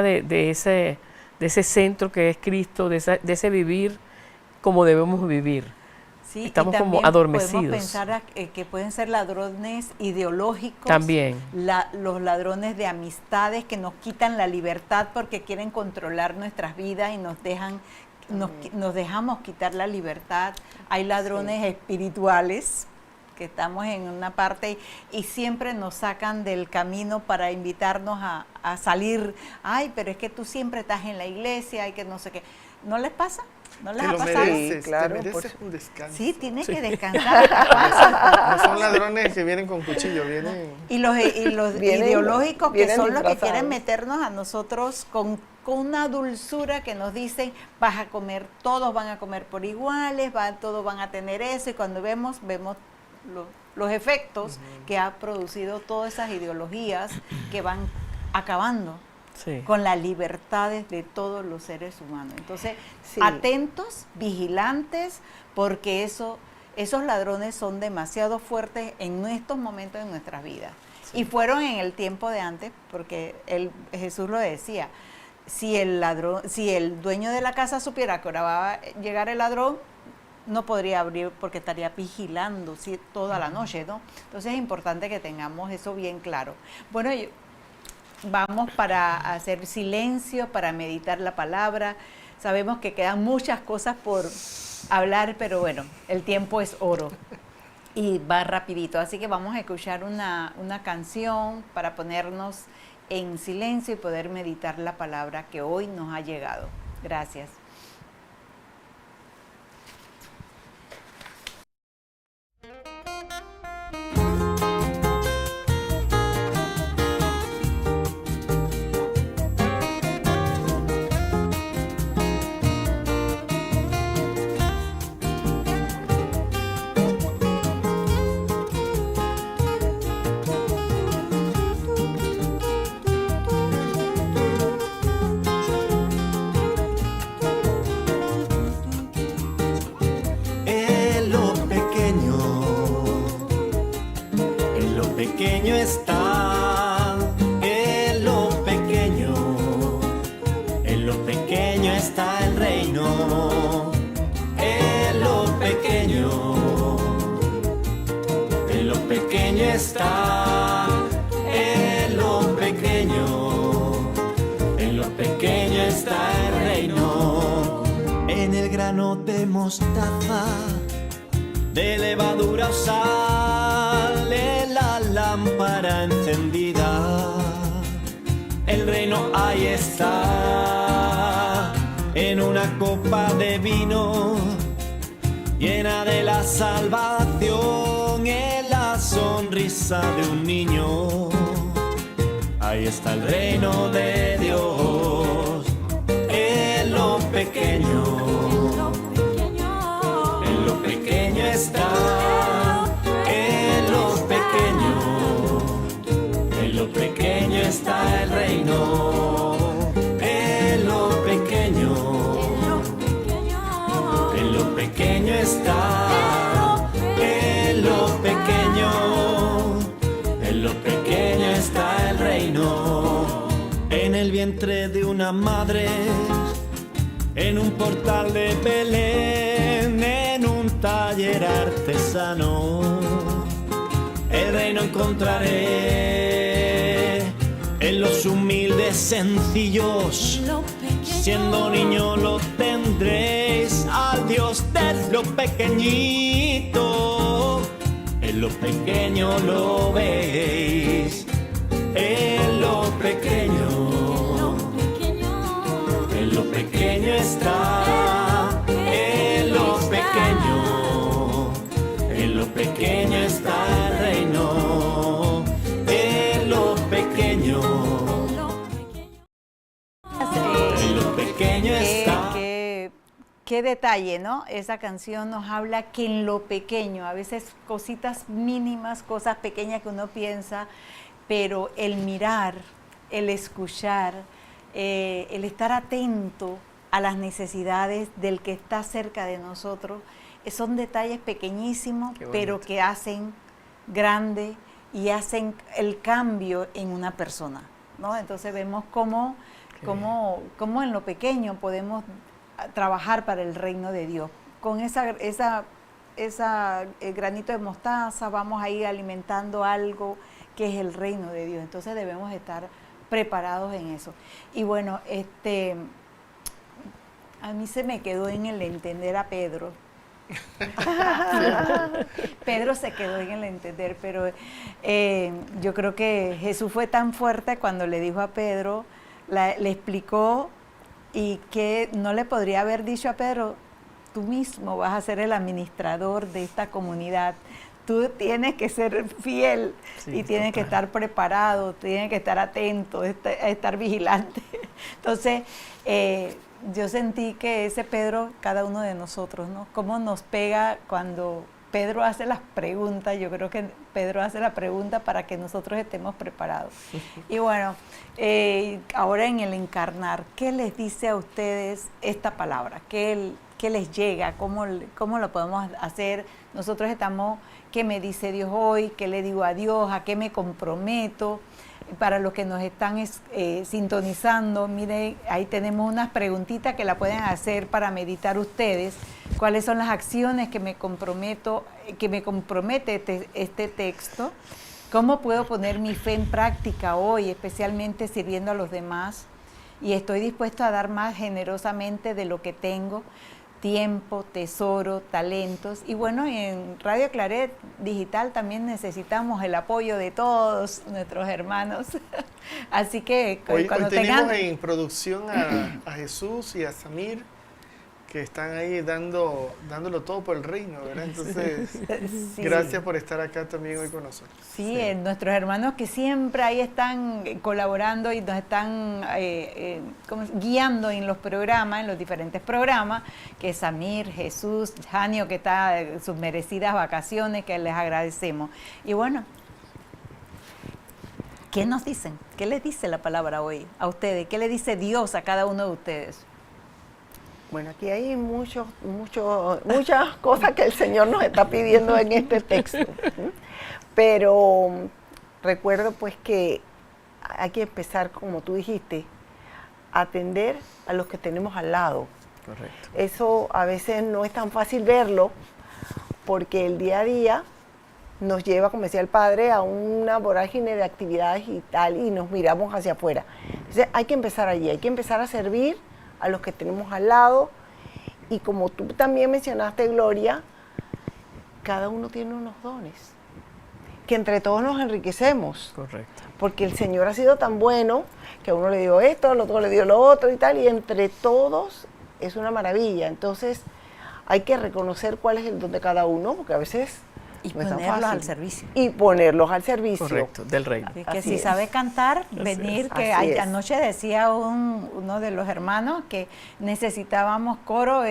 de ese centro que es Cristo, de ese vivir como debemos vivir. Sí, estamos y como adormecidos. Podemos pensar que pueden ser ladrones ideológicos. También. Los ladrones de amistades que nos quitan la libertad porque quieren controlar nuestras vidas y nos dejamos quitar la libertad. Hay ladrones espirituales que estamos en una parte y siempre nos sacan del camino para invitarnos a salir. Ay, pero es que tú siempre estás en la iglesia y que no sé qué. ¿No les pasa? ¿No les ha pasado? Sí, claro, te mereces un descanso. Sí, tienes que descansar. No son ladrones que vienen con cuchillo, vienen... Y los Vienen, ideológicos que vienen son los que disfrazados. quieren meternos a nosotros con una dulzura que nos dicen, vas a comer, todos van a comer por iguales, todos van a tener eso, y cuando vemos los efectos que ha producido todas esas ideologías que van acabando con las libertades de todos los seres humanos. Entonces, atentos, vigilantes, porque esos ladrones son demasiado fuertes en estos momentos de nuestras vidas. Sí. Y fueron en el tiempo de antes, porque Jesús lo decía, si el dueño de la casa supiera que ahora va a llegar el ladrón, no podría abrir porque estaría vigilando toda la noche, ¿no? Entonces es importante que tengamos eso bien claro. Bueno, vamos para hacer silencio, para meditar la palabra. Sabemos que quedan muchas cosas por hablar, pero bueno, el tiempo es oro y va rapidito. Así que vamos a escuchar una canción para ponernos en silencio y poder meditar la palabra que hoy nos ha llegado. Gracias. pequeño está, en lo pequeño está el reino, en lo pequeño está, en lo pequeño está el reino. En el grano de mostaza, de levadura o sal, en la lámpara encendida, el reino ahí está. En una copa de vino llena de la salvación, en la sonrisa de un niño, ahí está el reino de Dios. En lo pequeño está, en lo pequeño está el reino. En lo pequeño está, en lo pequeño está el reino. En el vientre de una madre, en un portal de Belén, en un taller artesano, el reino encontraré. En los humildes sencillos, siendo niño lo tendréis, al Dios de lo pequeñito, en lo pequeño lo veis. En lo pequeño está, en lo pequeño está el reino. En lo pequeño está. Qué detalle, ¿no? Esa canción nos habla que en lo pequeño, a veces cositas mínimas, cosas pequeñas que uno piensa, pero el mirar, el escuchar, el estar atento a las necesidades del que está cerca de nosotros, son detalles pequeñísimos, pero que hacen grande y hacen el cambio en una persona, ¿no? Entonces vemos cómo en lo pequeño podemos trabajar para el reino de Dios. Con el granito de mostaza vamos a ir alimentando algo que es el reino de Dios. Entonces debemos estar preparados en eso. Y bueno, a mí se me quedó en el entender a Pedro. Pedro se quedó en el entender, pero yo creo que Jesús fue tan fuerte cuando le dijo a Pedro, le explicó, y que no le podría haber dicho a Pedro, tú mismo vas a ser el administrador de esta comunidad, tú tienes que ser fiel, sí, y tienes que estar preparado, tienes que estar atento, estar vigilante. Entonces, yo sentí que ese Pedro, cada uno de nosotros, ¿no? Cómo nos pega cuando Pedro hace las preguntas. Yo creo que Pedro hace la pregunta para que nosotros estemos preparados. Y bueno, ahora en el encarnar, ¿qué les dice a ustedes esta palabra? ¿Qué les llega? ¿Cómo lo podemos hacer? Nosotros estamos, ¿qué me dice Dios hoy? ¿Qué le digo a Dios? ¿A qué me comprometo? Para los que nos están sintonizando, miren, ahí tenemos unas preguntitas que la pueden hacer para meditar ustedes. ¿Cuáles son las acciones que me compromete este texto? ¿Cómo puedo poner mi fe en práctica hoy, especialmente sirviendo a los demás? Y estoy dispuesto a dar más generosamente de lo que tengo, tiempo, tesoro, talentos. Y bueno, en Radio Claret Digital también necesitamos el apoyo de todos nuestros hermanos. Así que hoy tenemos en producción a Jesús y a Samir, que están ahí dándolo todo por el reino, ¿verdad? Entonces, sí, gracias por estar acá también hoy con nosotros. Sí, sí. Nuestros hermanos que siempre ahí están colaborando y nos están guiando en los programas, en los diferentes programas, que es Samir, Jesús, Janio, que está en sus merecidas vacaciones, que les agradecemos. Y bueno, ¿qué nos dicen? ¿Qué les dice la palabra hoy a ustedes? ¿Qué le dice Dios a cada uno de ustedes? Bueno, aquí hay muchas cosas que el Señor nos está pidiendo en este texto. Pero recuerdo pues que hay que empezar, como tú dijiste, a atender a los que tenemos al lado. Correcto. Eso a veces no es tan fácil verlo, porque el día a día nos lleva, como decía el padre, a una vorágine de actividades y tal, y nos miramos hacia afuera. Entonces hay que empezar allí, hay que empezar a servir a los que tenemos al lado, y como tú también mencionaste, Gloria, cada uno tiene unos dones, que entre todos nos enriquecemos. Correcto. Porque el Señor ha sido tan bueno que a uno le dio esto, al otro le dio lo otro y tal, y entre todos es una maravilla. Entonces hay que reconocer cuál es el don de cada uno, porque a veces Y no es tan ponerlos fácil. al servicio. Y ponerlos al servicio. Correcto, del reino. Y que Así si es. sabe cantar, Así venir, es. que Así es. anoche decía uno de los hermanos que necesitábamos coro,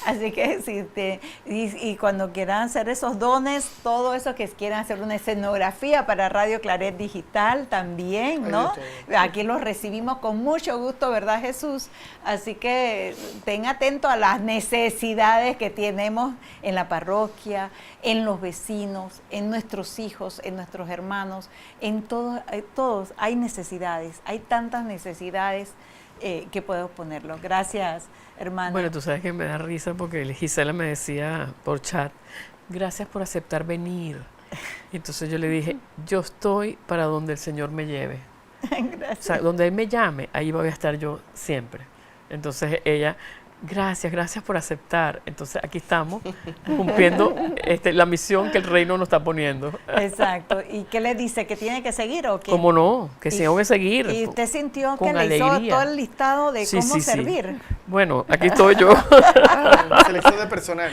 así que y cuando quieran hacer esos dones, todo eso que quieran hacer una escenografía para Radio Claret Digital también, ¿no? Aquí los recibimos con mucho gusto, ¿verdad, Jesús? Así que ten atento a las necesidades que tenemos en la parroquia, en los vecinos, en nuestros hijos, en nuestros hermanos, en todos hay necesidades, hay tantas necesidades que podemos ponerlo. Gracias, hermana. Bueno, tú sabes que me da risa porque Gisela me decía por chat, gracias por aceptar venir. Y entonces yo le dije, yo estoy para donde el Señor me lleve. Gracias. O sea, donde Él me llame, ahí voy a estar yo siempre. Entonces ella, gracias por aceptar. Entonces aquí estamos cumpliendo la misión que el reino nos está poniendo. Exacto. ¿Y qué le dice? ¿Que tiene que seguir o qué? ¿Cómo no? Que sí tengo que seguir. ¿Y usted sintió con que le hizo alegría. todo el listado de Sí, cómo sí, sí. servir? Bueno, aquí estoy yo. Selección de personal.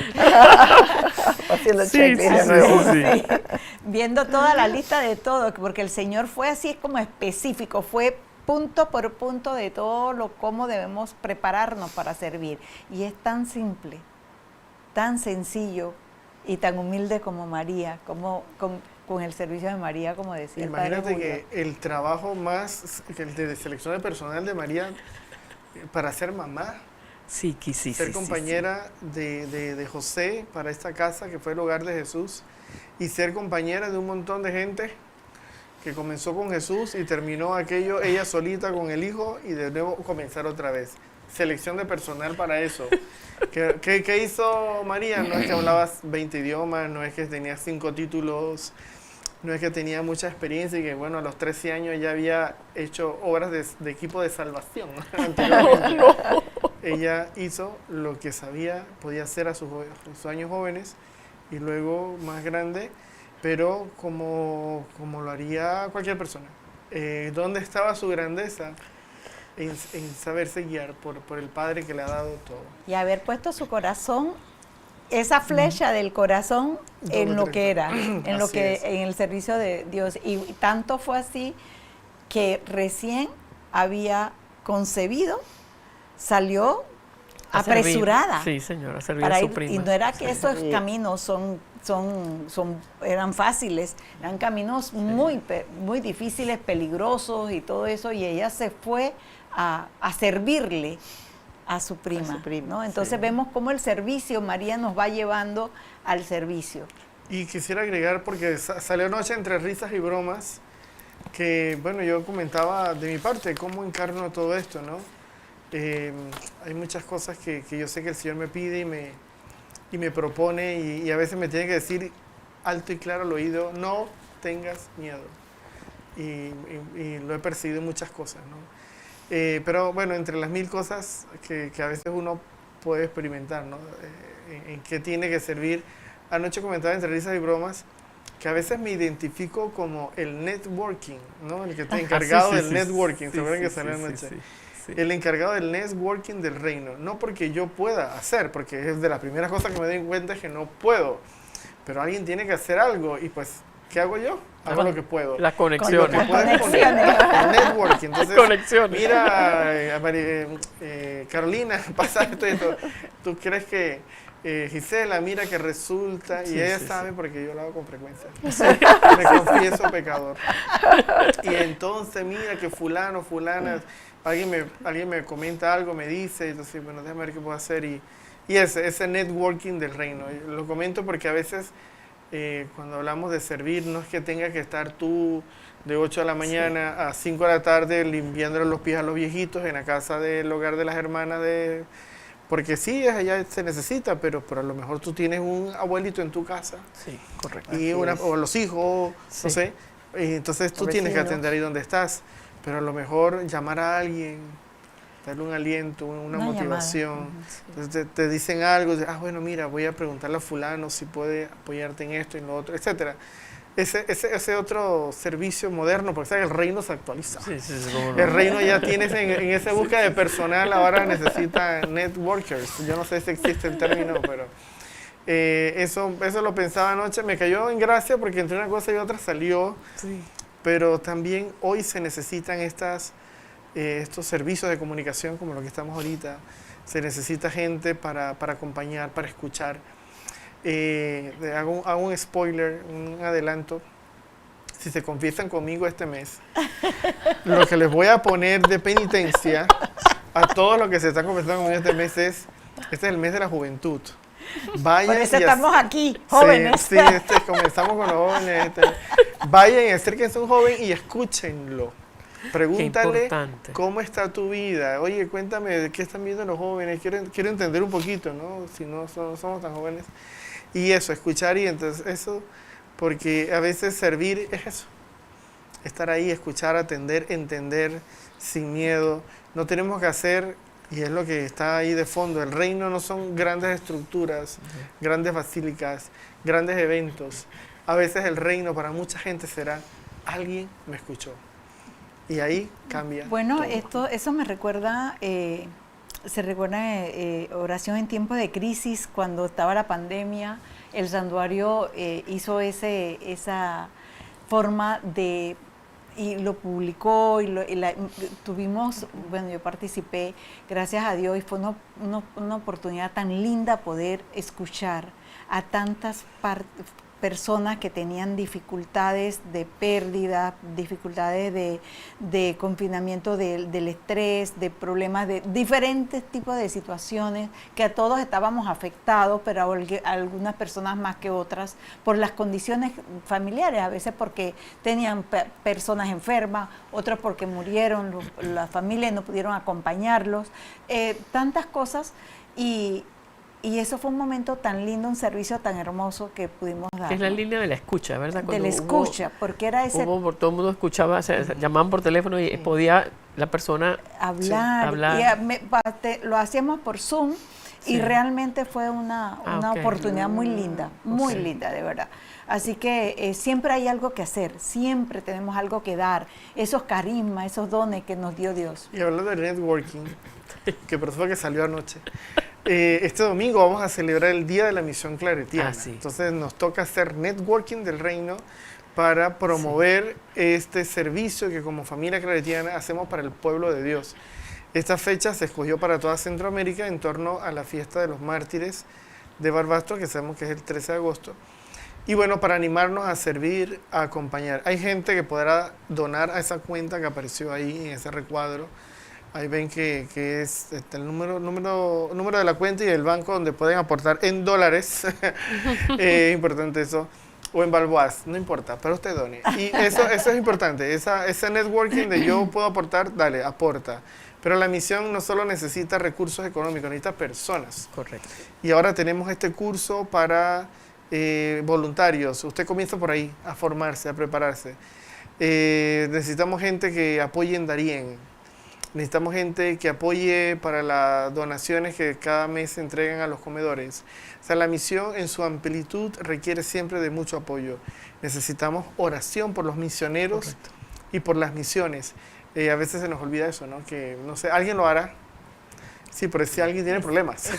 Haciendo Sí, checklist sí, de sí, nuevo. sí. Viendo toda la lista de todo, porque el Señor fue así como específico, fue punto por punto de todo cómo debemos prepararnos para servir. Y es tan simple, tan sencillo y tan humilde como María, como con el servicio de María, como decía Imagínate el Padre que Julio. el trabajo más que el de selección de personal de María para ser mamá, Sí, sí, ser sí, compañera de José para esta casa que fue el hogar de Jesús, y ser compañera de un montón de gente que comenzó con Jesús y terminó aquello ella solita con el hijo y de nuevo comenzar otra vez. Selección de personal para eso. ¿Qué hizo María? No es que hablabas 20 idiomas, no es que tenía 5 títulos, no es que tenía mucha experiencia y que bueno, a los 13 años ya había hecho obras de equipo de salvación. Anteriormente. Ella hizo lo que sabía, podía hacer a sus años jóvenes y luego más grande, pero como lo haría cualquier persona. ¿Dónde estaba su grandeza? En saberse guiar por el Padre que le ha dado todo. Y haber puesto su corazón, esa flecha del corazón en lo que era, en lo Así que es. en el servicio de Dios. Y tanto fue así que recién había concebido, salió A servir. apresurada. Sí, señora, a servir Para a su ir, prima. y no era que esos Sí. caminos eran fáciles, eran caminos muy difíciles, peligrosos y todo eso, y ella se fue a servirle a su prima. ¿No? Entonces vemos cómo el servicio, María nos va llevando al servicio. Y quisiera agregar, porque salió anoche entre risas y bromas, que bueno, yo comentaba de mi parte cómo encarno todo esto, ¿no? Hay muchas cosas que yo sé que el Señor me pide y me propone y a veces me tiene que decir alto y claro al oído, no tengas miedo. Y lo he percibido en muchas cosas, ¿no? Pero bueno, entre las 1000 cosas que a veces uno puede experimentar, ¿no? En qué tiene que servir. Anoche comentaba entre risas y bromas que a veces me identifico como el networking, ¿no? El que está encargado sí, del sí, networking, sí, ¿se acuerdan sí, que salió sí, anoche? sí, sí. El encargado del networking del reino. No porque yo pueda hacer, porque es de las primeras cosas que me doy cuenta es que no puedo. Pero alguien tiene que hacer algo y pues, ¿qué hago yo? Hago lo que puedo. Las Lo que conexiones. puedes poner, el networking. Entonces, Conexiones. mira, Carolina, pasa esto y esto. ¿Tú crees que Gisela, mira que resulta? Sí, Y ella sí, sabe sí. porque yo lo hago con frecuencia. Me confieso pecador. Y entonces, mira que fulano, fulana, alguien me comenta algo, me dice, entonces, bueno, déjame ver qué puedo hacer. Y ese networking del reino. Lo comento porque a veces Cuando hablamos de servir, no es que tenga que estar tú de 8 de la mañana a 5 de la tarde limpiándole los pies a los viejitos en la casa del hogar de las hermanas porque sí, allá se necesita, pero a lo mejor tú tienes un abuelito en tu casa. Sí, correcto. O los hijos, no sé. Y entonces tú tienes que atender ahí donde estás. Pero a lo mejor llamar a alguien, darle un aliento, una motivación. Entonces te dicen algo, bueno, mira, voy a preguntarle a fulano si puede apoyarte en esto y en lo otro, etcétera. Ese otro servicio moderno, porque sabes, el reino se actualiza. El reino ya tienes en esa búsqueda de personal, ahora necesita networkers. Yo no sé si existe el término, pero eso lo pensaba anoche. Me cayó en gracia porque entre una cosa y otra salió. Sí. Pero también hoy se necesitan estos servicios de comunicación como lo que estamos ahorita. Se necesita gente para acompañar, para escuchar. Hago un spoiler, un adelanto. Si se confiesan conmigo este mes, lo que les voy a poner de penitencia a todos los que se están confesando conmigo este mes este es el mes de la juventud. Vayan. Por eso estamos aquí, jóvenes. Sí, comenzamos con los jóvenes. Vayan y acérquense a un joven y escúchenlo. Pregúntale cómo está tu vida. Oye, cuéntame de qué están viendo los jóvenes. Quiero entender un poquito, ¿no? Si no somos tan jóvenes. Y eso, escuchar y entonces eso, porque a veces servir es eso. Estar ahí, escuchar, atender, entender, sin miedo. No tenemos que hacer, y es lo que está ahí de fondo, el reino no son grandes estructuras, grandes basílicas, grandes eventos. A veces el reino para mucha gente será, alguien me escuchó. Y ahí cambia. Bueno, todo. eso me recuerda, se recuerda oración en tiempos de crisis, cuando estaba la pandemia, el santuario hizo esa forma de, y lo publicó, tuvimos, bueno, yo participé, gracias a Dios, y fue una oportunidad tan linda poder escuchar a tantas personas que tenían dificultades de pérdida, dificultades de confinamiento del estrés, de problemas de diferentes tipos de situaciones, que a todos estábamos afectados, pero a algunas personas más que otras, por las condiciones familiares, a veces porque tenían personas enfermas, otros porque murieron, las familias no pudieron acompañarlos, tantas cosas, y eso fue un momento tan lindo, un servicio tan hermoso que pudimos dar. Que es la línea de la escucha, ¿verdad? De la escucha, porque era ese... todo el mundo escuchaba, llamaban por teléfono y podía la persona hablar. Y lo hacíamos por Zoom y realmente fue una oportunidad muy linda, muy linda, de verdad. Así que siempre hay algo que hacer, siempre tenemos algo que dar, esos carismas, esos dones que nos dio Dios. Y hablando de networking, que por eso fue que salió anoche, este domingo vamos a celebrar el Día de la Misión Claretiana. Entonces nos toca hacer networking del reino para promover este servicio que como familia claretiana hacemos para el pueblo de Dios. Esta fecha se escogió para toda Centroamérica en torno a la fiesta de los mártires de Barbastro, que sabemos que es el 13 de agosto. Y bueno, para animarnos a servir, a acompañar. Hay gente que podrá donar a esa cuenta que apareció ahí en ese recuadro. Ahí ven que es el número de la cuenta y el banco donde pueden aportar en dólares. Es importante eso. O en balboas, no importa, pero usted done. Y eso es importante. Ese networking de yo puedo aportar, dale, aporta. Pero la misión no solo necesita recursos económicos, necesita personas. Correcto. Y ahora tenemos este curso para voluntarios. Usted comienza por ahí a formarse, a prepararse. Necesitamos gente que apoye en Darién. Necesitamos gente que apoye para las donaciones que cada mes se entregan a los comedores. O sea, la misión en su amplitud requiere siempre de mucho apoyo. Necesitamos oración por los misioneros y por las misiones. A veces se nos olvida eso, ¿no? Que, no sé, alguien lo hará. Sí, pero si alguien tiene problemas,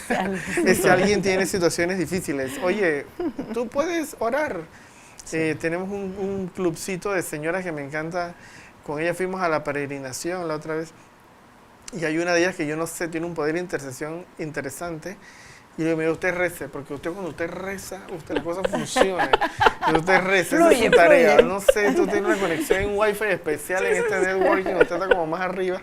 si alguien tiene situaciones difíciles, oye, tú puedes orar. Tenemos un clubcito de señoras que me encanta. Con ella fuimos a la peregrinación la otra vez. Y hay una de ellas que yo no sé, tiene un poder de intercesión interesante. Y yo le digo, mira, usted rece, porque cuando usted reza, la cosa funciona. Y usted reza, esa es su tarea. No sé, tú tienes una conexión en Wi-Fi especial en este networking, usted está como más arriba.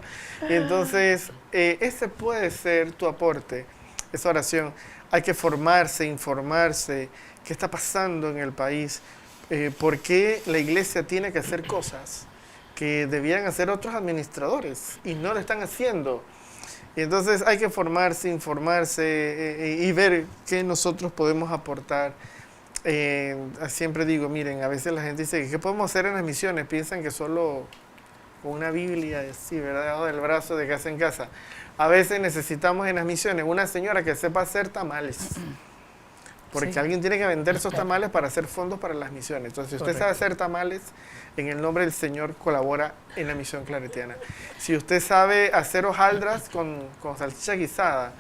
Y entonces, ese puede ser tu aporte, esa oración. Hay que formarse, informarse, qué está pasando en el país, por qué la iglesia tiene que hacer cosas que debían hacer otros administradores y no lo están haciendo. Y entonces hay que formarse, informarse y ver qué nosotros podemos aportar. Siempre digo, miren, a veces la gente dice, ¿qué podemos hacer en las misiones? Piensan que solo con una Biblia, así, ¿verdad? Debajo del brazo, de casa en casa. A veces necesitamos en las misiones una señora que sepa hacer tamales. Porque alguien tiene que vender esos tamales para hacer fondos para las misiones. Entonces, si usted sabe hacer tamales, en el nombre del Señor colabora en la misión claretiana. Si usted sabe hacer hojaldras con salchicha guisada,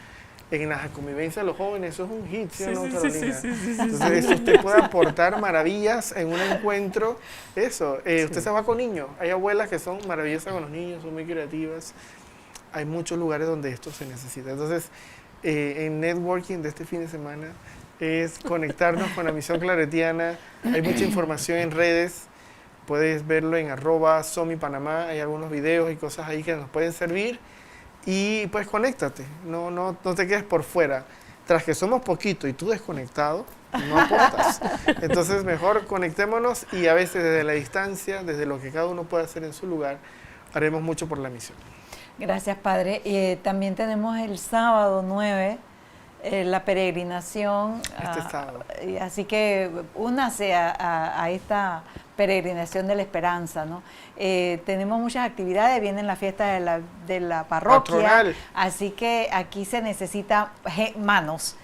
en la convivencia de los jóvenes, eso es un hit, ¿sí o no, Carolina? Entonces, eso usted puede aportar maravillas en un encuentro. Usted se va con niños. Hay abuelas que son maravillosas con los niños, son muy creativas. Hay muchos lugares donde esto se necesita. Entonces, en networking de este fin de semana, es conectarnos con la misión claretiana. Hay mucha información en redes, puedes verlo en @somipanamá, hay algunos videos y cosas ahí que nos pueden servir y pues conéctate, no te quedes por fuera. Tras que somos poquito y tú desconectado, no aportas. Entonces mejor conectémonos y a veces desde la distancia, desde lo que cada uno puede hacer en su lugar, haremos mucho por la misión. Gracias, Padre. También tenemos el sábado 9, la peregrinación. Sábado. Así que únase a esta peregrinación de la esperanza, ¿no? Tenemos muchas actividades, viene la fiesta de la parroquia, patronal. Así que aquí se necesita manos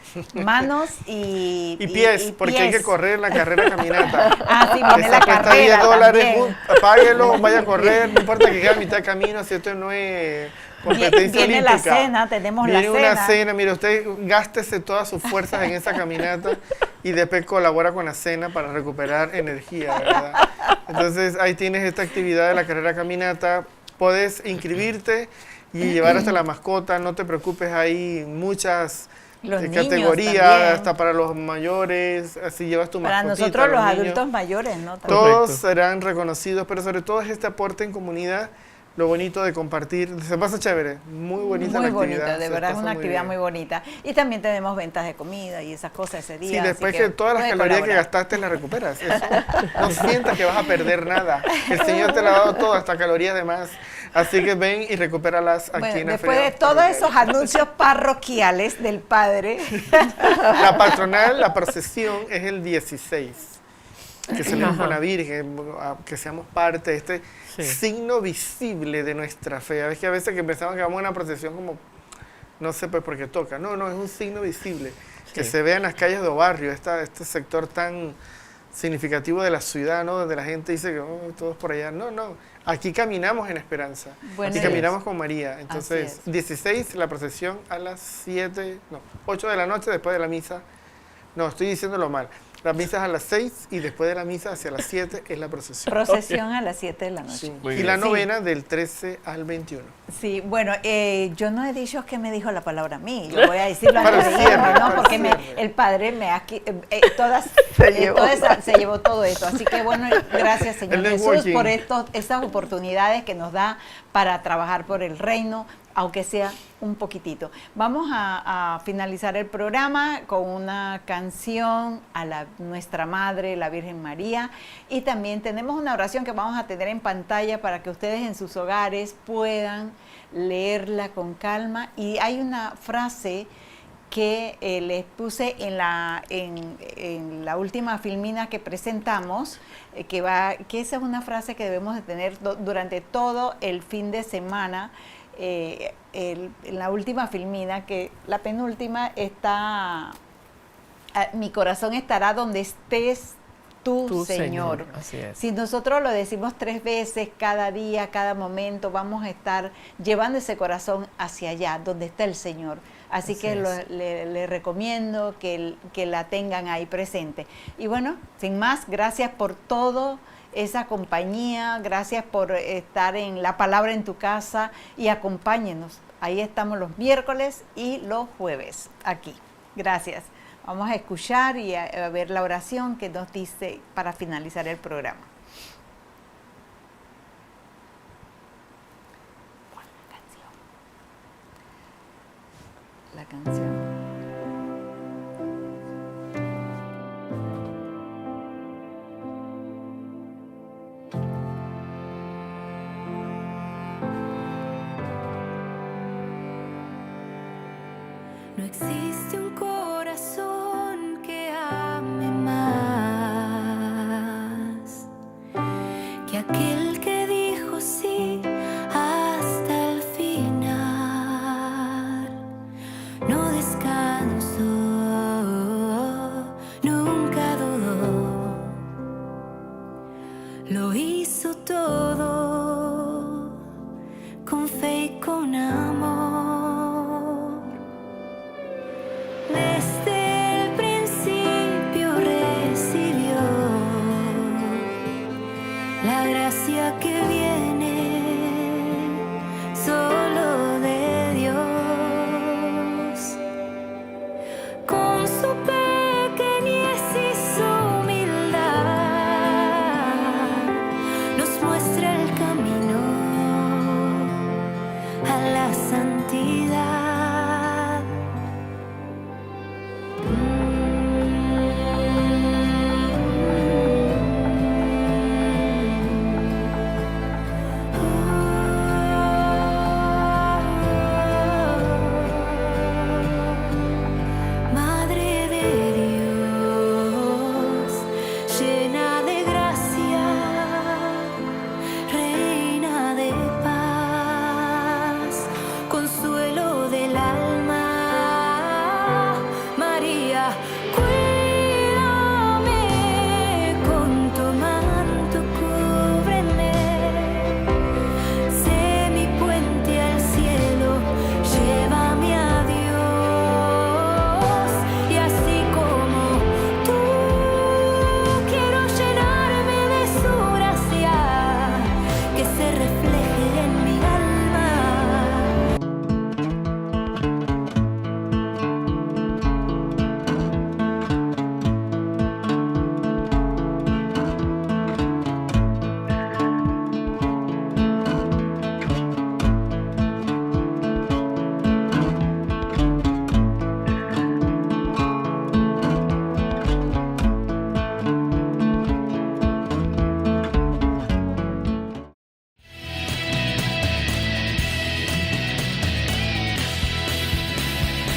y pies, porque hay que correr la carrera caminata. Sí, viene la carrera $10, páguelo, vaya a correr, no importa que quede a mitad de camino, si esto no es competencia viene olímpica. La cena, tenemos la cena. Viene una cena, mire, usted gástese todas sus fuerzas en esa caminata y después colabora con la cena para recuperar energía, ¿verdad? Entonces ahí tienes esta actividad de la carrera caminata, puedes inscribirte y llevar hasta la mascota, no te preocupes, hay muchas categorías, hasta para los mayores, así llevas tu mascotita. Para nosotros los adultos mayores, ¿no? Todos serán reconocidos, pero sobre todo es este aporte en comunidad. Lo bonito de compartir, se pasa chévere, muy bonita la actividad. Muy bonita, de verdad es una actividad muy bonita. Y también tenemos ventas de comida y esas cosas ese día. Sí, después que todas las calorías que gastaste las recuperas. Eso, no sientas que vas a perder nada. El Señor te lo ha dado todo, hasta calorías de más. Así que ven y recupéralas aquí en la después de todos esos anuncios parroquiales del Padre. La patronal, la procesión es el 16. Que salimos con la Virgen, que seamos parte de este signo visible de nuestra fe. A veces que pensamos que vamos a una procesión como, no sé, pues porque toca. No, es un signo visible. Que se vea en las calles de barrio, este sector tan significativo de la ciudad, ¿no? Donde la gente dice que todos por allá. No. Aquí caminamos en esperanza. Aquí caminamos con María. Entonces, 16, la procesión a las 8 de la noche después de la misa. No, estoy diciéndolo mal. La misa es a las 6 y después de la misa hacia las 7 es la procesión. Procesión a las 7 de la noche. Sí. Y la novena del 13 al 21. Sí, bueno, yo no he dicho que me dijo la palabra a mí. Yo voy a decirlo antes de irme, ¿no? Porque el Padre se llevó todo esto. Así que bueno, gracias Señor Jesús por estas oportunidades que nos da para trabajar por el reino, aunque sea un poquitito. Vamos a finalizar el programa con una canción a nuestra Madre, la Virgen María, y también tenemos una oración que vamos a tener en pantalla para que ustedes en sus hogares puedan leerla con calma. Y hay una frase que les puse en la última filmina que presentamos, que esa es una frase que debemos de tener durante todo el fin de semana. En la última filmina, que la penúltima está, mi corazón estará donde estés tú, Señor. Así es. Si nosotros lo decimos 3 veces cada día, cada momento, vamos a estar llevando ese corazón hacia allá, donde está el Señor. Así que le recomiendo que la tengan ahí presente. Y bueno, sin más, gracias por todo. Esa compañía, gracias por estar en La Palabra en tu Casa y acompáñenos. Ahí estamos los miércoles y los jueves, aquí. Gracias. Vamos a escuchar y a ver la oración que nos dice para finalizar el programa. La canción. No existe un corazón que ame más que aquel que dijo sí hasta el final. No descansó, nunca dudó, lo hizo todo con fe y con amor. Desde el principio recibió la gracia que viene solo de Dios. Con su pequeñez y su humildad nos muestra el camino a la santidad. Madre de Dios, llena de gracia, reina de paz, consuelo del alma, María, cuídame, con tu manto cúbreme, sé mi puente al cielo, llévame a Dios, y así como tú quiero llenarme de su gracia, que se refleje en mi alma.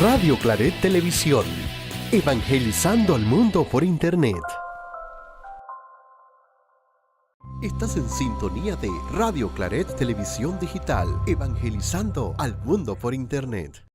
Radio Claret Televisión, evangelizando al mundo por Internet. Estás en sintonía de Radio Claret Televisión Digital, evangelizando al mundo por Internet.